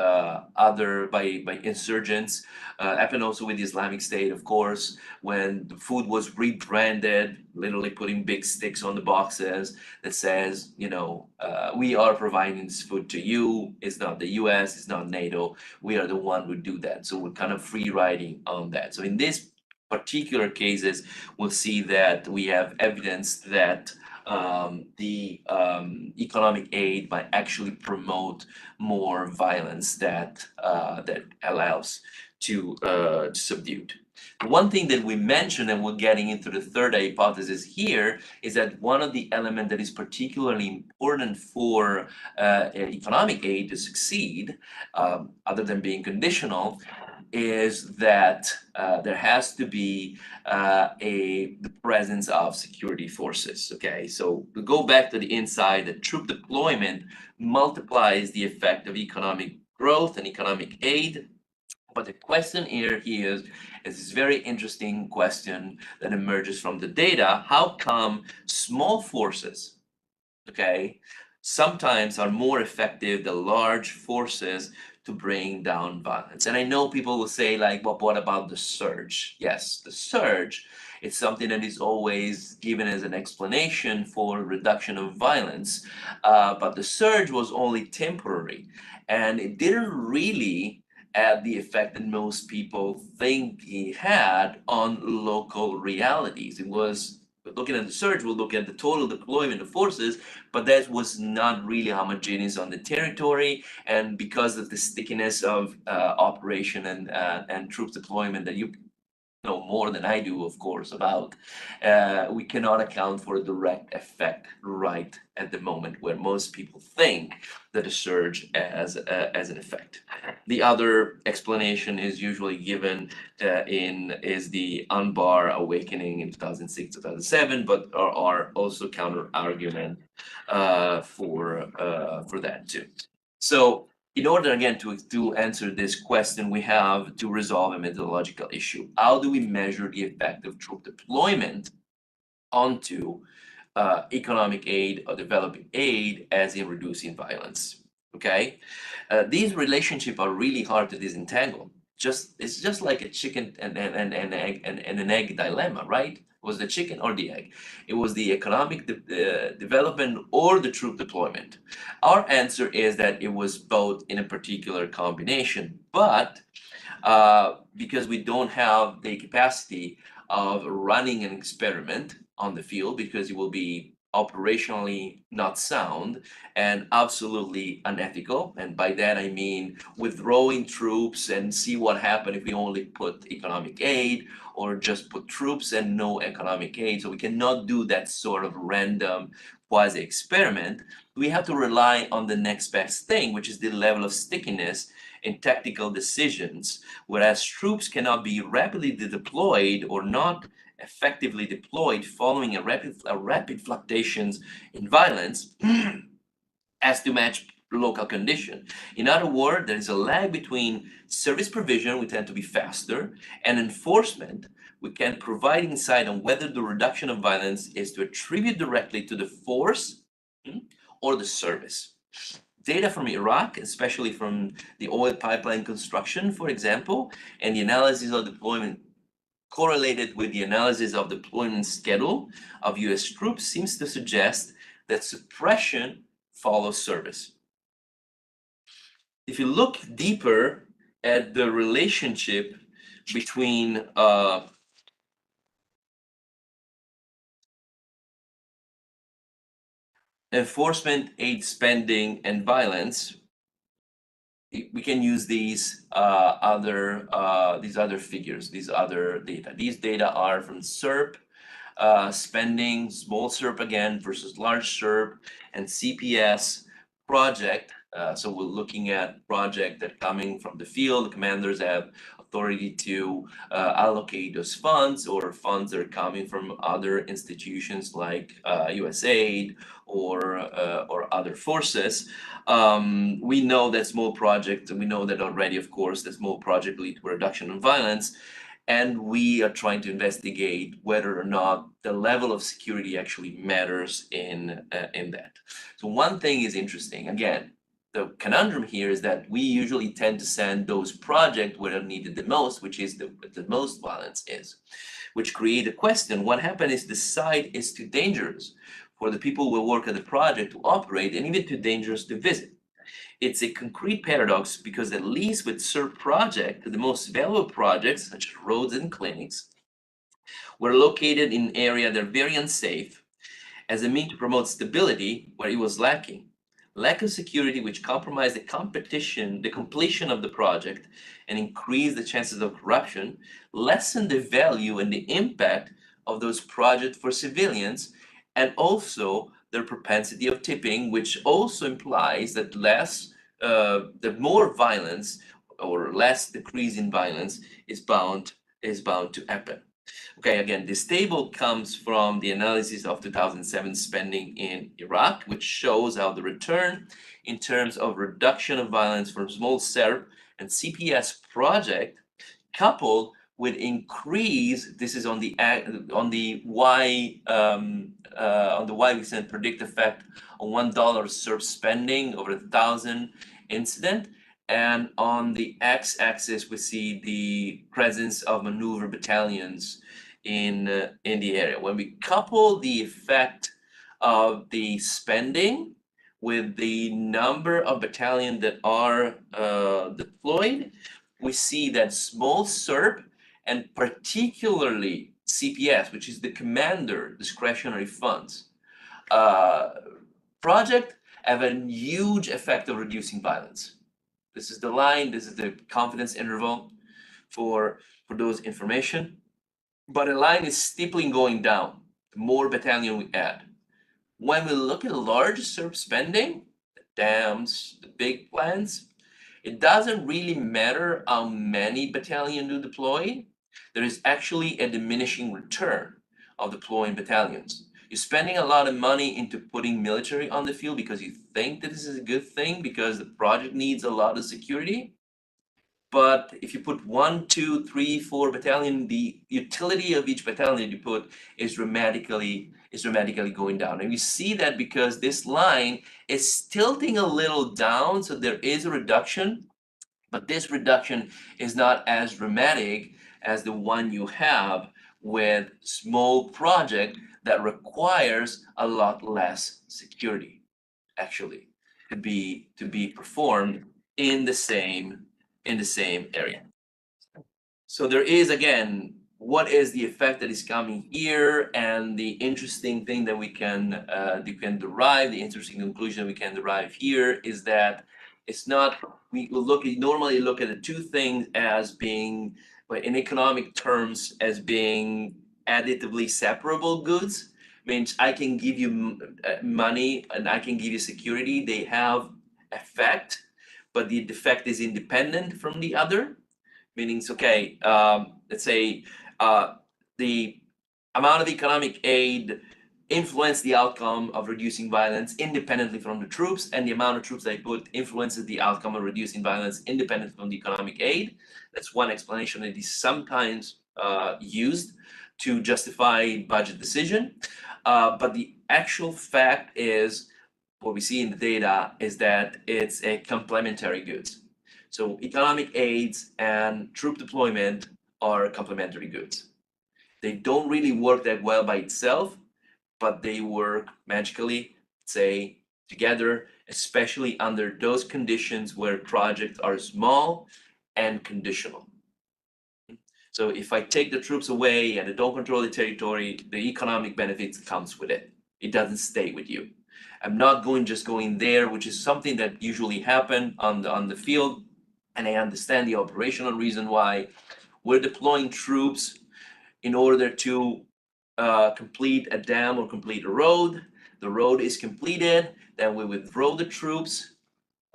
insurgents. Happened also with the Islamic State, of course, when the food was rebranded, literally putting big sticks on the boxes that says, we are providing this food to you. It's not the US, it's not NATO. We are the one who do that. So we're kind of free riding on that. So in this particular cases, we'll see that we have evidence that the economic aid might actually promote more violence that allows to subdue. One thing that we mentioned, and we're getting into the third hypothesis here, is that one of the elements that is particularly important for economic aid to succeed, other than being conditional, is that there has to be the presence of security forces. Okay, so to go back to the inside, the troop deployment multiplies the effect of economic growth and economic aid. But the question here is this very interesting question that emerges from the data. How come small forces, okay, sometimes are more effective than large forces to bring down violence? And I know people will say, like, well, what about the surge? Yes, the surge is something that is always given as an explanation for reduction of violence, but the surge was only temporary, and it didn't really have the effect that most people think it had on local realities. It was looking at the surge, we'll look at the total deployment of forces, but that was not really homogeneous on the territory. And because of the stickiness of operation and troop deployment that you know more than I do, of course, about, we cannot account for a direct effect right at the moment where most people think that a surge as an effect. The other explanation is usually given is the Anbar awakening in 2006, 2007, but are also counter argument for that too. So in order again to answer this question, we have to resolve a methodological issue. How do we measure the effect of troop deployment onto economic aid or developing aid as in reducing violence? Okay, these relationships are really hard to disentangle. It's just like a chicken and an egg dilemma, right? Was the chicken or the egg? It was the economic development or the troop deployment. Our answer is that it was both in a particular combination, but because we don't have the capacity of running an experiment on the field, because it will be operationally not sound and absolutely unethical. And by that I mean withdrawing troops and see what happens if we only put economic aid, or just put troops and no economic aid. So we cannot do that sort of random quasi experiment. We have to rely on the next best thing, which is the level of stickiness in tactical decisions. Whereas troops cannot be rapidly deployed or not effectively deployed following a rapid fluctuations in violence as to match local condition. In other words, there is a lag between service provision, we tend to be faster, and enforcement. We can provide insight on whether the reduction of violence is to attribute directly to the force or the service. Data from Iraq, especially from the oil pipeline construction, for example, and the analysis of deployment correlated with the analysis of deployment schedule of US troops, seems to suggest that suppression follows service. If you look deeper at the relationship between enforcement, aid spending, and violence, we can use these other figures, these other data. These data are from SERP, spending, small SERP again versus large SERP, and CPS project. So we're looking at project that coming from the field. The commanders have authority to allocate those funds, or funds that are coming from other institutions like USAID or other forces. We know that small projects, and we know that already, of course, that small project lead to reduction in violence. And we are trying to investigate whether or not the level of security actually matters in that. So one thing is interesting. Again, the conundrum here is that we usually tend to send those projects where they're needed the most, which is the most violence is, which create a question: what happens if the site is too dangerous for the people who work at the project to operate, and even too dangerous to visit? It's a concrete paradox, because at least with SERP project, the most valuable projects, such as roads and clinics, were located in areas that are very unsafe, as a means to promote stability where it was lacking. Lack of security, which compromised the completion of the project, and increased the chances of corruption, lessened the value and the impact of those projects for civilians, and also their propensity of tipping, which also implies that the more violence or less decrease in violence is bound to happen. Okay, again, this table comes from the analysis of 2007 spending in Iraq, which shows how the return in terms of reduction of violence from small SERP and CPS project coupled with increase, this is on the Y we send predict effect on $1 SERP spending over 1,000 incident. And on the x-axis, we see the presence of maneuver battalions in the area. When we couple the effect of the spending with the number of battalions that are deployed, we see that small SERP and particularly CPS, which is the commander discretionary funds project, have a huge effect of reducing violence. This is the line, this is the confidence interval for those information. But the line is steeply going down, the more battalion we add. When we look at large SERP spending, the dams, the big plans, it doesn't really matter how many battalions you deploy. There is actually a diminishing return of deploying battalions. You're spending a lot of money into putting military on the field because you think that this is a good thing because the project needs a lot of security. But if you put 1, 2, 3, 4 battalion, the utility of each battalion you put is dramatically going down. And you see that because this line is tilting a little down, so there is a reduction, but this reduction is not as dramatic as the one you have with small project that requires a lot less security, actually, to be performed in the same area. So there is, again, what is the effect that is coming here, and the interesting thing that we can derive, the interesting conclusion we can derive here is that it's not, we normally look at the two things as being, in economic terms, as being additively separable goods. Means I can give you money and I can give you security. They have effect, but the effect is independent from the other. Meaning, it's okay, let's say the amount of economic aid influence the outcome of reducing violence independently from the troops, and the amount of troops they put influences the outcome of reducing violence independent from the economic aid. That's one explanation that is sometimes used to justify budget decision. But the actual fact is, what we see in the data is that it's a complementary goods. So economic aids and troop deployment are complementary goods. They don't really work that well by itself, but they work magically, say, together, especially under those conditions where projects are small and conditional. So if I take the troops away and I don't control the territory, the economic benefits comes with it. It doesn't stay with you. I'm not just going there, which is something that usually happen on the field, and I understand the operational reason why. We're deploying troops in order to complete a dam or complete a road. The road is completed, then we withdraw the troops,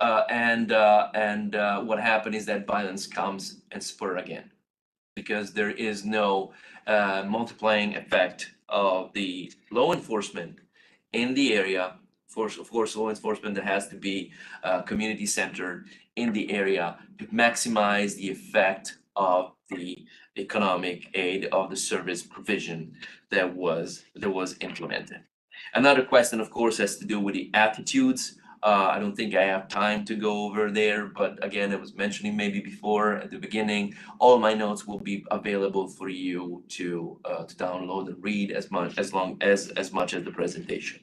and what happened is that violence comes and spur again, because there is no multiplying effect of the law enforcement in the area. Of course, law enforcement that has to be community centered in the area to maximize the effect of the economic aid of the service provision that was implemented. Another question, of course, has to do with the attitudes. I don't think I have time to go over there, but again, I was mentioning maybe before at the beginning, all my notes will be available for you to download and read as much as the presentation.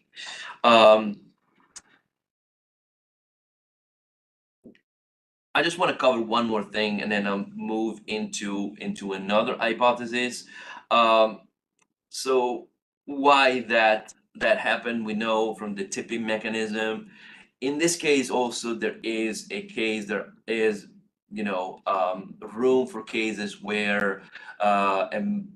I just want to cover one more thing, and then I'll move into another hypothesis. So why that happened, we know from the tipping mechanism. In this case, also there is room for cases where an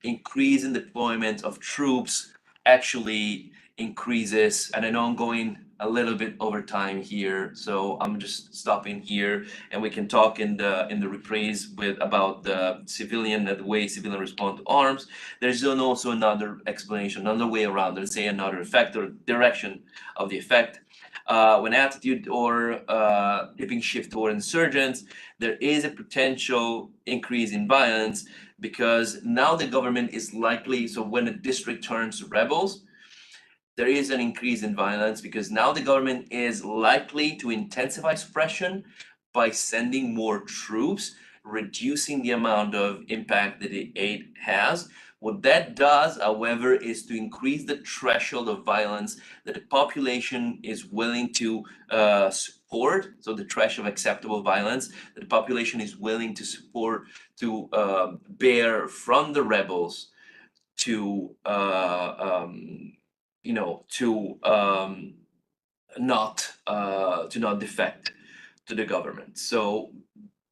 increase in deployment of troops actually increases, and an ongoing a little bit over time here, so I'm just stopping here, and we can talk in the reprise about the civilian, the way civilian respond to arms. There's also another explanation, another way around, let's say another effect or direction of the effect. When attitude or tipping shift toward insurgents, there is a potential increase in violence because now the government is likely, so when a district turns to rebels, there is an increase in violence because now the government is likely to intensify suppression by sending more troops, reducing the amount of impact that the aid has. What that does, however, is to increase the threshold of violence that the population is willing to support. So the threshold of acceptable violence that the population is willing to support, to bear from the rebels to not defect to the government. So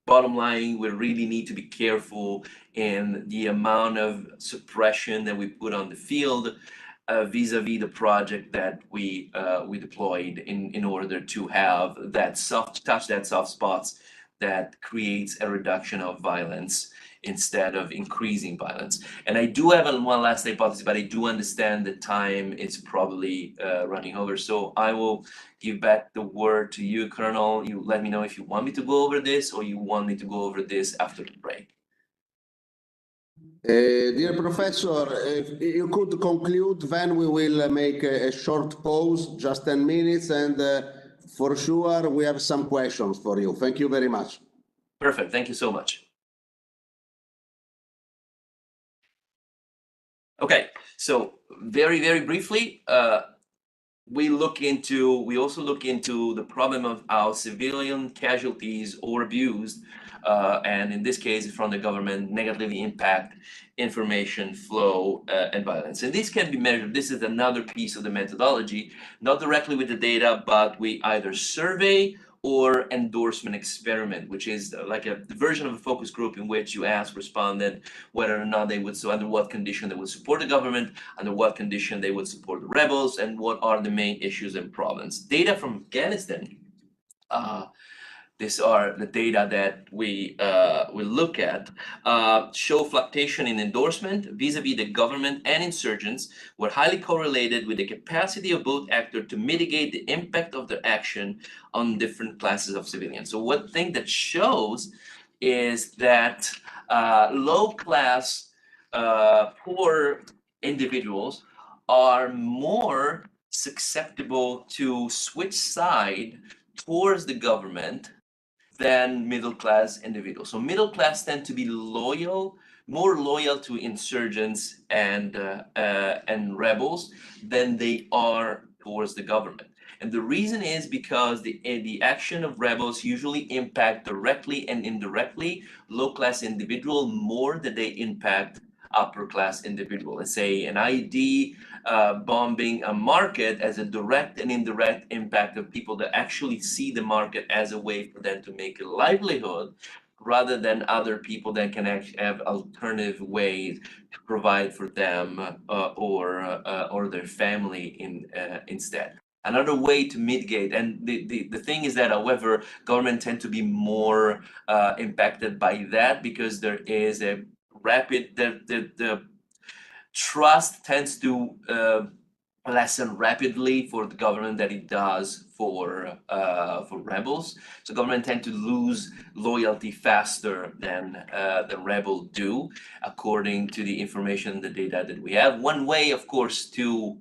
bottom line, we really need to be careful in the amount of suppression that we put on the field vis-a-vis the project that we deployed in order to have that soft spots that creates a reduction of violence instead of increasing violence. And I do have one last hypothesis, but I do understand the time is probably running over. So I will give back the word to you, Colonel. You let me know if you want me to go over this or you want me to go over this after the break. Dear Professor, if you could conclude, then we will make a short pause, just 10 minutes, and for sure we have some questions for you. Thank you very much. Perfect. Thank you so much. Okay, so very, very briefly, we also look into the problem of how civilian casualties or abused, and in this case from the government, negatively impact information flow and violence. And this can be measured. This is another piece of the methodology, not directly with the data, but we either survey or endorsement experiment, which is like a version of a focus group in which you ask respondent whether or not they would, so under what condition they would support the government, under what condition they would support the rebels, and what are the main issues and problems. Data from Afghanistan, these are the data that we look at, show fluctuation in endorsement vis-a-vis the government and insurgents were highly correlated with the capacity of both actors to mitigate the impact of their action on different classes of civilians. So one thing that shows is that low class, poor individuals are more susceptible to switch side towards the government than middle class individuals. So middle class tend to be more loyal to insurgents and rebels than they are towards the government. And the reason is because the action of rebels usually impact directly and indirectly low class individual more than they impact upper class individual. Let's say an ID bombing a market as a direct and indirect impact of people that actually see the market as a way for them to make a livelihood, rather than other people that can actually have alternative ways to provide for them or their family instead. Another way to mitigate, and the thing is that, however, government tend to be more impacted by that because there is a rapid, the trust tends to lessen rapidly for the government that it does for rebels. So government tend to lose loyalty faster than the rebel do, according to the information, the data that we have. One way, of course, to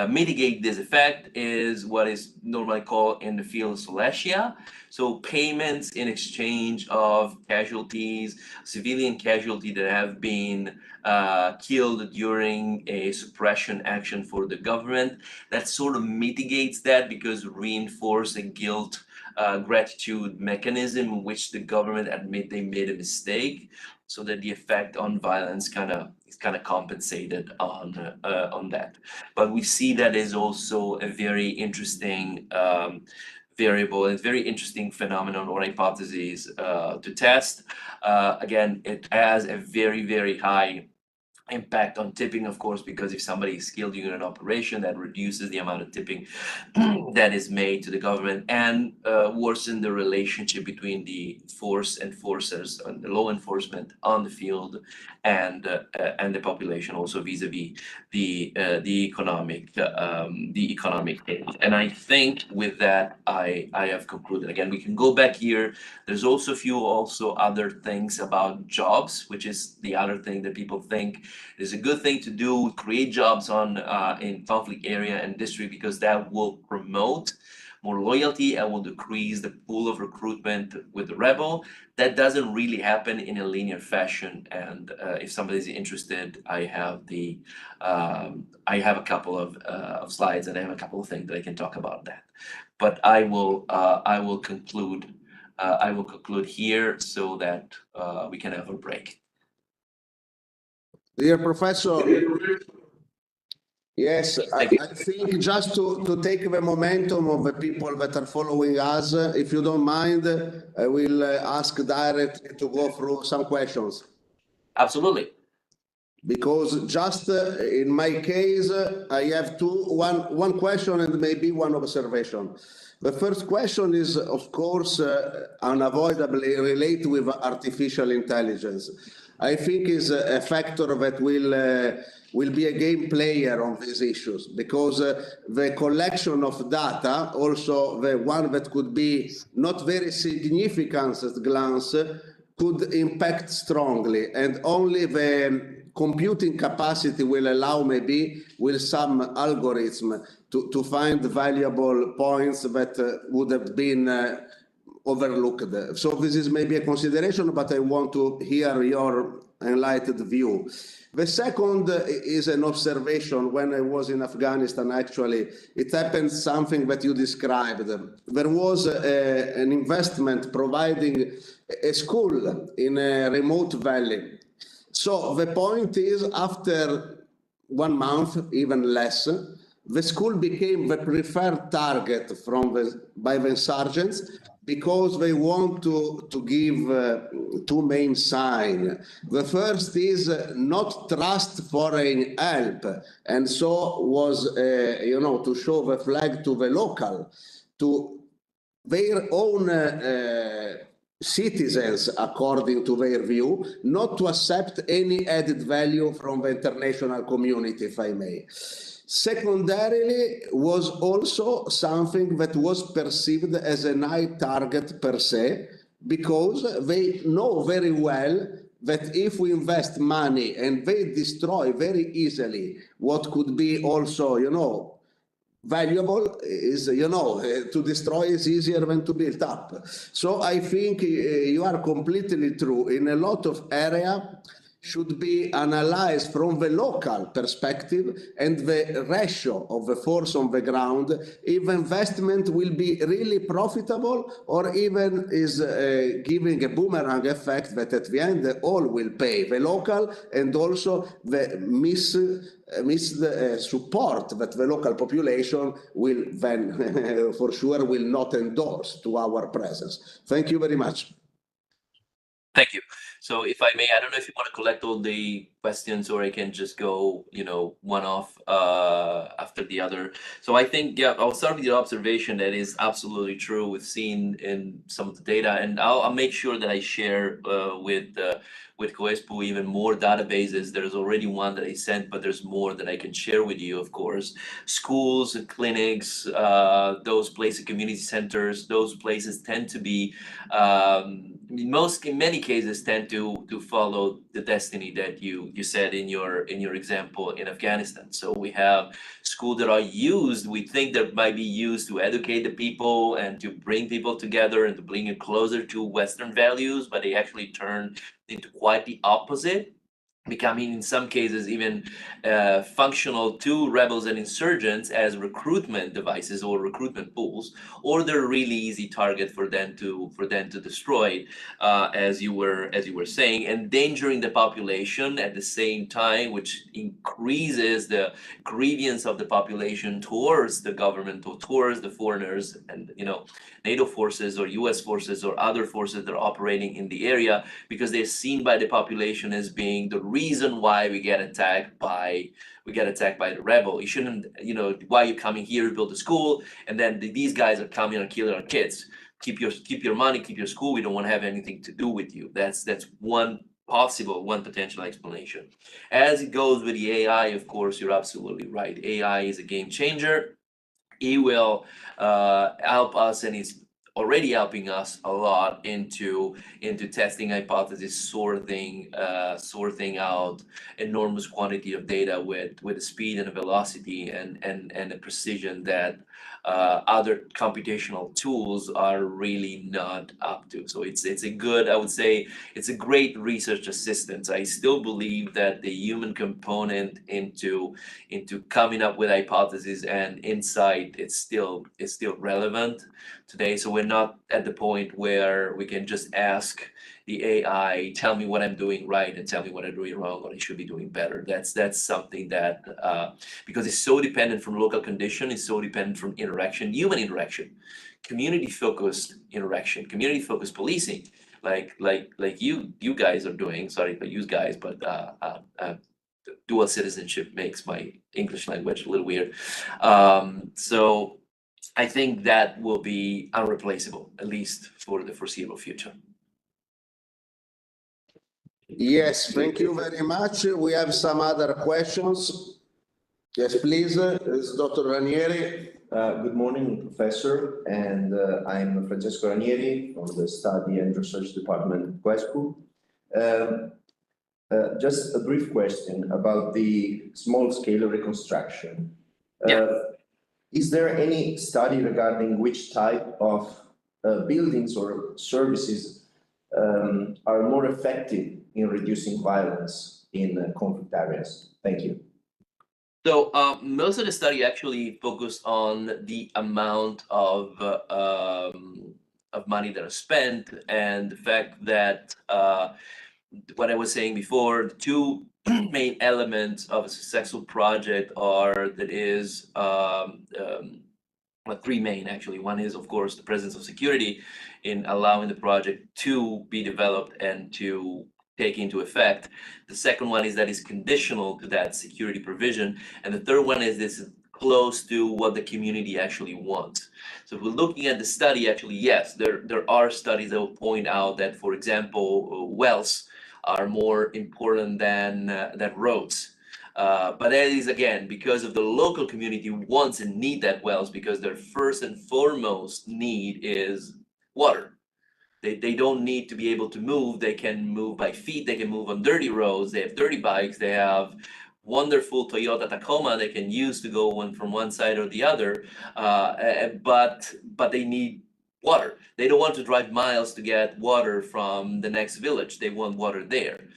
mitigate this effect is what is normally called in the field solecia. So payments in exchange of casualties, civilian casualty that have been killed during a suppression action for the government. That sort of mitigates that because reinforce a guilt gratitude mechanism in which the government admit they made a mistake, so that the effect on violence is kind of compensated on that. But we see that is also a very interesting variable, and very interesting phenomenon or hypothesis to test. Again, it has a very, very high impact on tipping, of course, because if somebody is killed during an operation, that reduces the amount of tipping that is made to the government, and worsen the relationship between the force enforcers and the law enforcement on the field and the population, also vis-a-vis the economic aid. And I think with that, I have concluded. Again, we can go back here. There's also a few other things about jobs, which is the other thing that people think is a good thing to do, create jobs on in conflict area and district, because that will promote more loyalty and will decrease the pool of recruitment with the rebel. That doesn't really happen in a linear fashion. And if somebody's interested, I have a couple of slides, and I have a couple of things that I can talk about that. But I will conclude here so that we can have a break. Dear Professor, yes, I think just to take the momentum of the people that are following us, if you don't mind, I will ask directly to go through some questions. Absolutely. Because just in my case, I have one question and maybe one observation. The first question is, of course, unavoidably related with artificial intelligence. I think is a factor that will be a game player on these issues, because the collection of data, also the one that could be not very significant at a glance, could impact strongly, and only the computing capacity will allow maybe with some algorithm to find valuable points that would have been overlooked. So this is maybe a consideration, but I want to hear your enlightened view. The second is an observation. When I was in Afghanistan, actually, it happened something that you described. There was an investment providing a school in a remote valley. So the point is, after 1 month, even less, the school became the preferred target by the insurgents, because they want to give two main signs. The first is not trust foreign help, and so was, to show the flag to the local, to their own citizens, according to their view, not to accept any added value from the international community, if I may. Secondarily, was also something that was perceived as a high target per se, because they know very well that if we invest money and they destroy very easily what could be also, valuable, is, to destroy is easier than to build up. So I think you are completely true. In a lot of area, should be analyzed from the local perspective and the ratio of the force on the ground, if investment will be really profitable, or even is giving a boomerang effect that at the end all will pay, the local and also the missed support that the local population will then for sure will not endorse to our presence. Thank you very much. Thank you. So if I may, I don't know if you want to collect all the questions, or I can just go, one off after the other. So I think, I'll start with the observation that is absolutely true. We've seen in some of the data, and I'll make sure that I share with COESPU even more databases. There's already one that I sent, but there's more that I can share with you, of course. Schools and clinics, those places, community centers, those places tend to be, in many cases, tend to follow the destiny that you said in your example in Afghanistan. So we have schools that are used, we think that might be used to educate the people and to bring people together and to bring it closer to Western values, but they actually turn into quite the opposite, becoming in some cases even functional to rebels and insurgents as recruitment devices or recruitment pools, or they're really easy target for them to destroy, as you were saying, endangering the population at the same time, which increases the grievance of the population towards the government or towards the foreigners and NATO forces or US forces or other forces that are operating in the area, because they're seen by the population as being the reason why we get attacked by the rebel. You shouldn't, you know, why are you coming here to build a school, and then these guys are coming and killing our kids. Keep your money, keep your school. We don't want to have anything to do with you. That's one potential explanation. As it goes with the AI, of course, you're absolutely right. AI is a game changer. It will help us, and it's already helping us a lot into testing hypotheses, sorting out enormous quantity of data with a speed and a velocity and a precision that other computational tools are really not up to. So it's a good, I would say, it's a great research assistant. I still believe that the human component into coming up with hypotheses and insight, it's still relevant today. So we're not at the point where we can just ask the AI, tell me what I'm doing right and tell me what I'm doing wrong, or I should be doing better. That's something that because it's so dependent from local condition, it's so dependent from interaction, human interaction, community-focused interaction, community-focused policing, like you guys are doing. Sorry for you guys, but dual citizenship makes my English language a little weird. So I think that will be unreplaceable, at least for the foreseeable future. Yes, thank you very much. We have some other questions. Yes, please, it's Dr. Ranieri. Good morning, Professor, and I'm Francesco Ranieri from the Study and Research Department at QuestBook. Just a brief question about the small-scale reconstruction. Is there any study regarding which type of buildings or services are more effective in reducing violence in conflict areas? Thank you. So most of the study actually focused on the amount of money that are spent, and the fact that what I was saying before, the two main elements of a successful project are three main actually. One is, of course, the presence of security in allowing the project to be developed and to take into effect. The second one is that it's conditional to that security provision, and the third one is this close to what the community actually wants. So if we're looking at the study, actually, yes, there are studies that will point out that, for example, wells are more important than roads. But that is, again, because of the local community wants and need that wells, because their first and foremost need is water. They don't need to be able to move. They can move by feet. They can move on dirty roads. They have dirty bikes. They have wonderful Toyota Tacoma they can use to go from one side or the other. But they need water. They don't want to drive miles to get water from the next village. They want water there.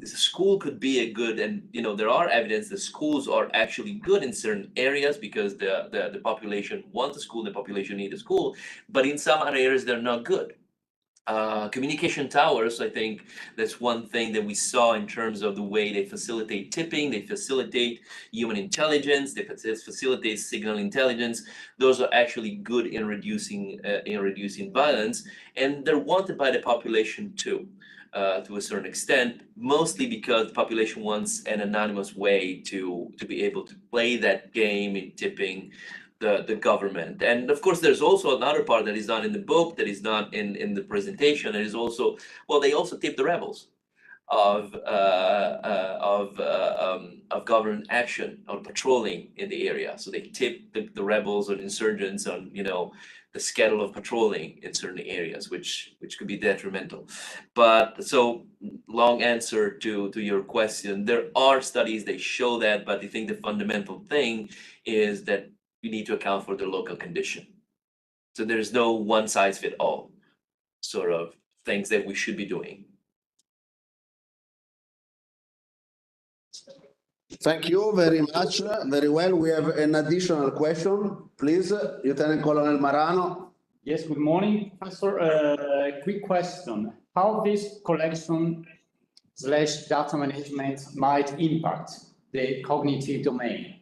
School could be a good, and there are evidence that schools are actually good in certain areas because the population wants a school, the population needs a school, but in some other areas they're not good. Communication towers, I think that's one thing that we saw in terms of the way they facilitate tipping, they facilitate human intelligence, they facilitate signal intelligence. Those are actually good in reducing violence, and they're wanted by the population too. To a certain extent, mostly because the population wants an anonymous way to be able to play that game in tipping the government. And of course, there's also another part that is not in the book, that is not in the presentation. It is also, well, they also tip the rebels of government action or patrolling in the area. So they tip the rebels or insurgents on the schedule of patrolling in certain areas, which could be detrimental. But so long answer to your question, there are studies they show that, but I think the fundamental thing is that you need to account for the local condition. So there's no one size fit all sort of things that we should be doing. Thank you very much. Very well. We have an additional question. Please, Lieutenant Colonel Marano. Yes, good morning, Professor. A quick question. How this collection/data management might impact the cognitive domain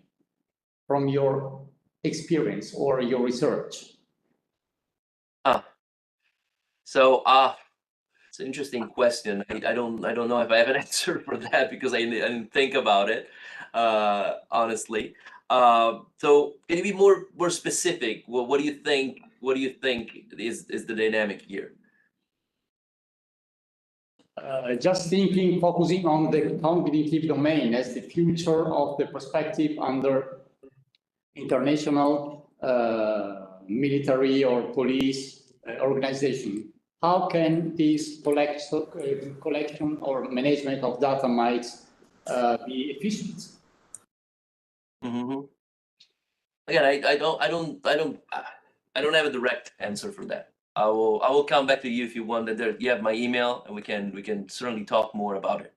from your experience or your research? So It's an interesting question. I don't know if I have an answer for that because I didn't think about it, honestly. So can you be more specific? What do you think? What do you think is the dynamic here? Just thinking, focusing on the cognitive domain as the future of the perspective under international military or police organization. How can this collection or management of data might be efficient? Mm-hmm. Again, I don't have a direct answer for that. I will come back to you if you want. That you have my email, and we can certainly talk more about it.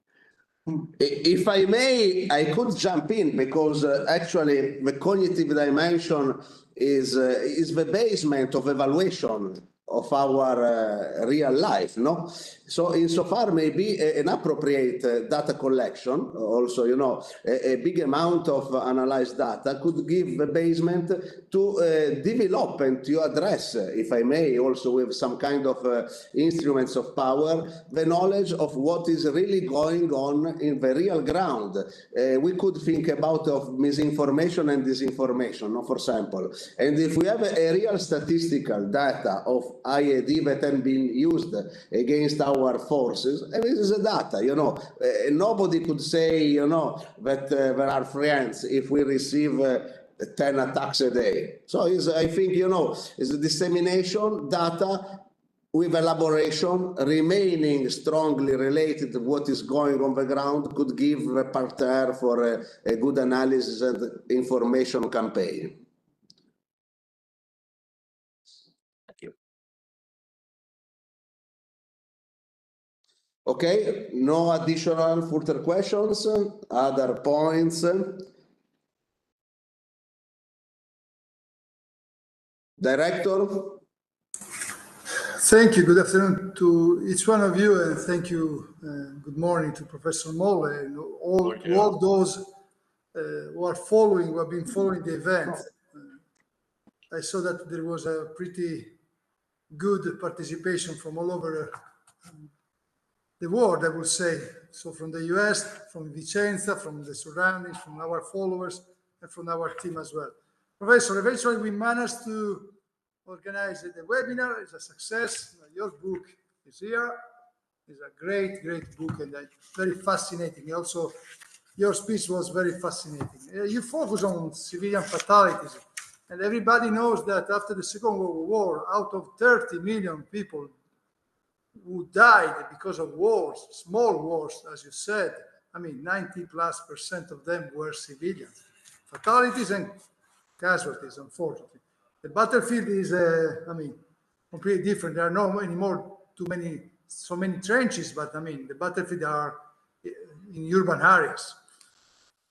If I may, I could jump in because actually the cognitive dimension is the basement of evaluation of our real life, no? So insofar maybe an appropriate data collection, also, you know, a big amount of analyzed data could give the basement to develop and to address, if I may, also with some kind of instruments of power, the knowledge of what is really going on in the real ground. We could think about of misinformation and disinformation, no, for example. And if we have a real statistical data of IED that have been used against our forces, and this is a data, you know, nobody could say, you know, that there are friends if we receive 10 attacks a day. So I think, you know, it's a dissemination data with elaboration remaining strongly related to what is going on the ground could give a parterre for a good analysis and information campaign. Thank you. Okay, no additional further questions, other points? Director? Thank you. Good afternoon to each one of you, and thank you. Good morning to Professor Molle and all those who have been following the event. I saw that there was a pretty good participation from all over the world, I would say. So from the US, from Vicenza, from the surroundings, from our followers, and from our team as well. Professor, eventually we managed to organize the webinar. It's a success. Your book is here. It's a great, great book, and very fascinating. Also, your speech was very fascinating. You focus on civilian fatalities, and everybody knows that after the Second World War, out of 30 million people who died because of wars, small wars, as you said, I mean, 90+% of them were civilians. Fatalities and casualties, unfortunately. The battlefield is, I mean, completely different. There are not anymore so many trenches, but I mean, the battlefield are in urban areas.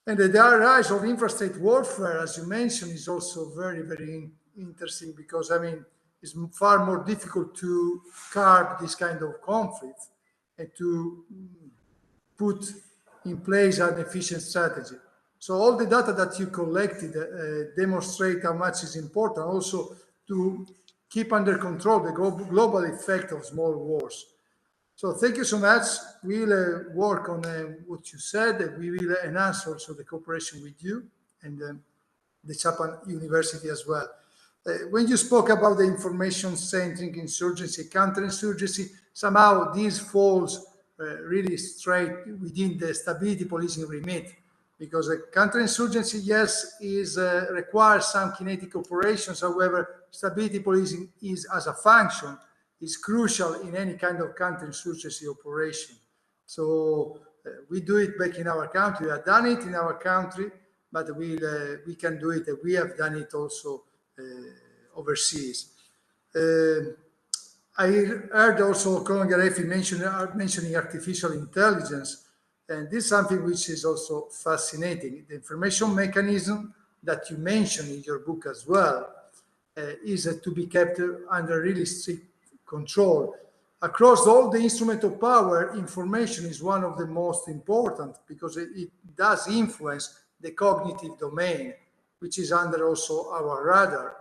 And the rise of infra-state warfare, as you mentioned, is also very, very interesting because, I mean, it's far more difficult to curb this kind of conflict and to put in place an efficient strategy. So all the data that you collected demonstrate how much is important also to keep under control the global effect of small wars. So thank you so much. We'll work on what you said. We will enhance also the cooperation with you and the Japan University as well. When you spoke about the information-centric insurgency, counterinsurgency, somehow this falls really straight within the stability policing remit, because a counterinsurgency, yes, requires some kinetic operations. However, stability policing is, as a function, is crucial in any kind of counterinsurgency operation. So we do it back in our country. We have done it in our country, but we can do it. We have done it also overseas. I heard also Colonel Gareffi mentioning artificial intelligence, and this is something which is also fascinating. The information mechanism that you mentioned in your book as well is to be kept under really strict control. Across all the instrument of power, information is one of the most important because it does influence the cognitive domain, which is under also our radar.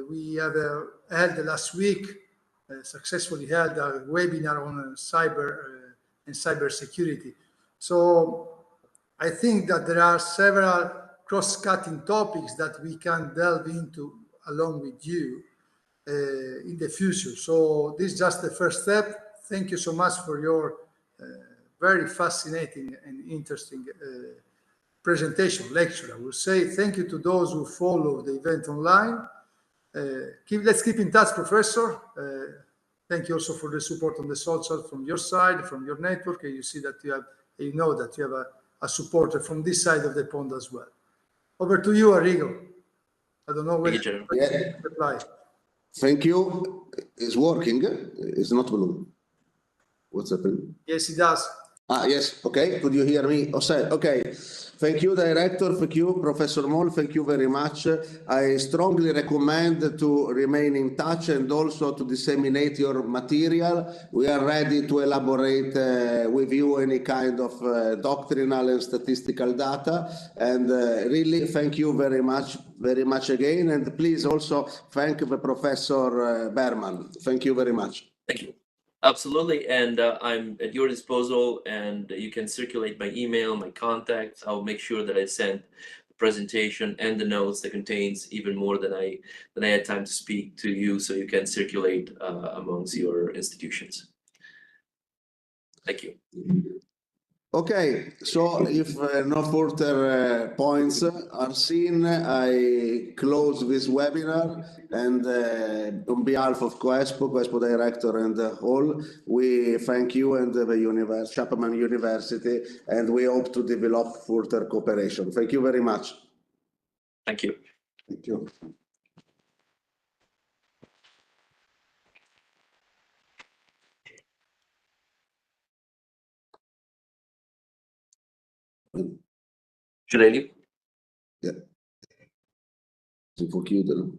We have held last week successfully held a webinar on cyber and cybersecurity. So I think that there are several cross-cutting topics that we can delve into along with you in the future. So this is just the first step. Thank you so much for your very fascinating and interesting presentation, lecture. I will say thank you to those who follow the event online. Let's keep in touch, Professor. Thank you also for the support on the social from your side, from your network. And you see that you know that you have a supporter from this side of the pond as well. Over to you, Arrigo. I don't know whether you Yeah. reply. Thank you. It's working. It's not blue. What's happening? Yes, it does. Yes. Okay. Could you hear me? Okay. Thank you, Director. Thank you, Professor Moll. Thank you very much. I strongly recommend to remain in touch and also to disseminate your material. We are ready to elaborate with you any kind of doctrinal and statistical data. And really, thank you very much again. And please also thank the Professor Berman. Thank you very much. Thank you. Absolutely, and I'm at your disposal, and you can circulate my email, my contacts. I'll make sure that I send the presentation and the notes that contains even more than I had time to speak to you, so you can circulate amongst your institutions. Thank you. Okay, so if no further points are seen, I close this webinar, and on behalf of COESPO Director and the whole, we thank you and the Chapman University, and we hope to develop further cooperation. Thank you very much. Thank you. Thank you. Should I leave? Yeah. Si può chiudere.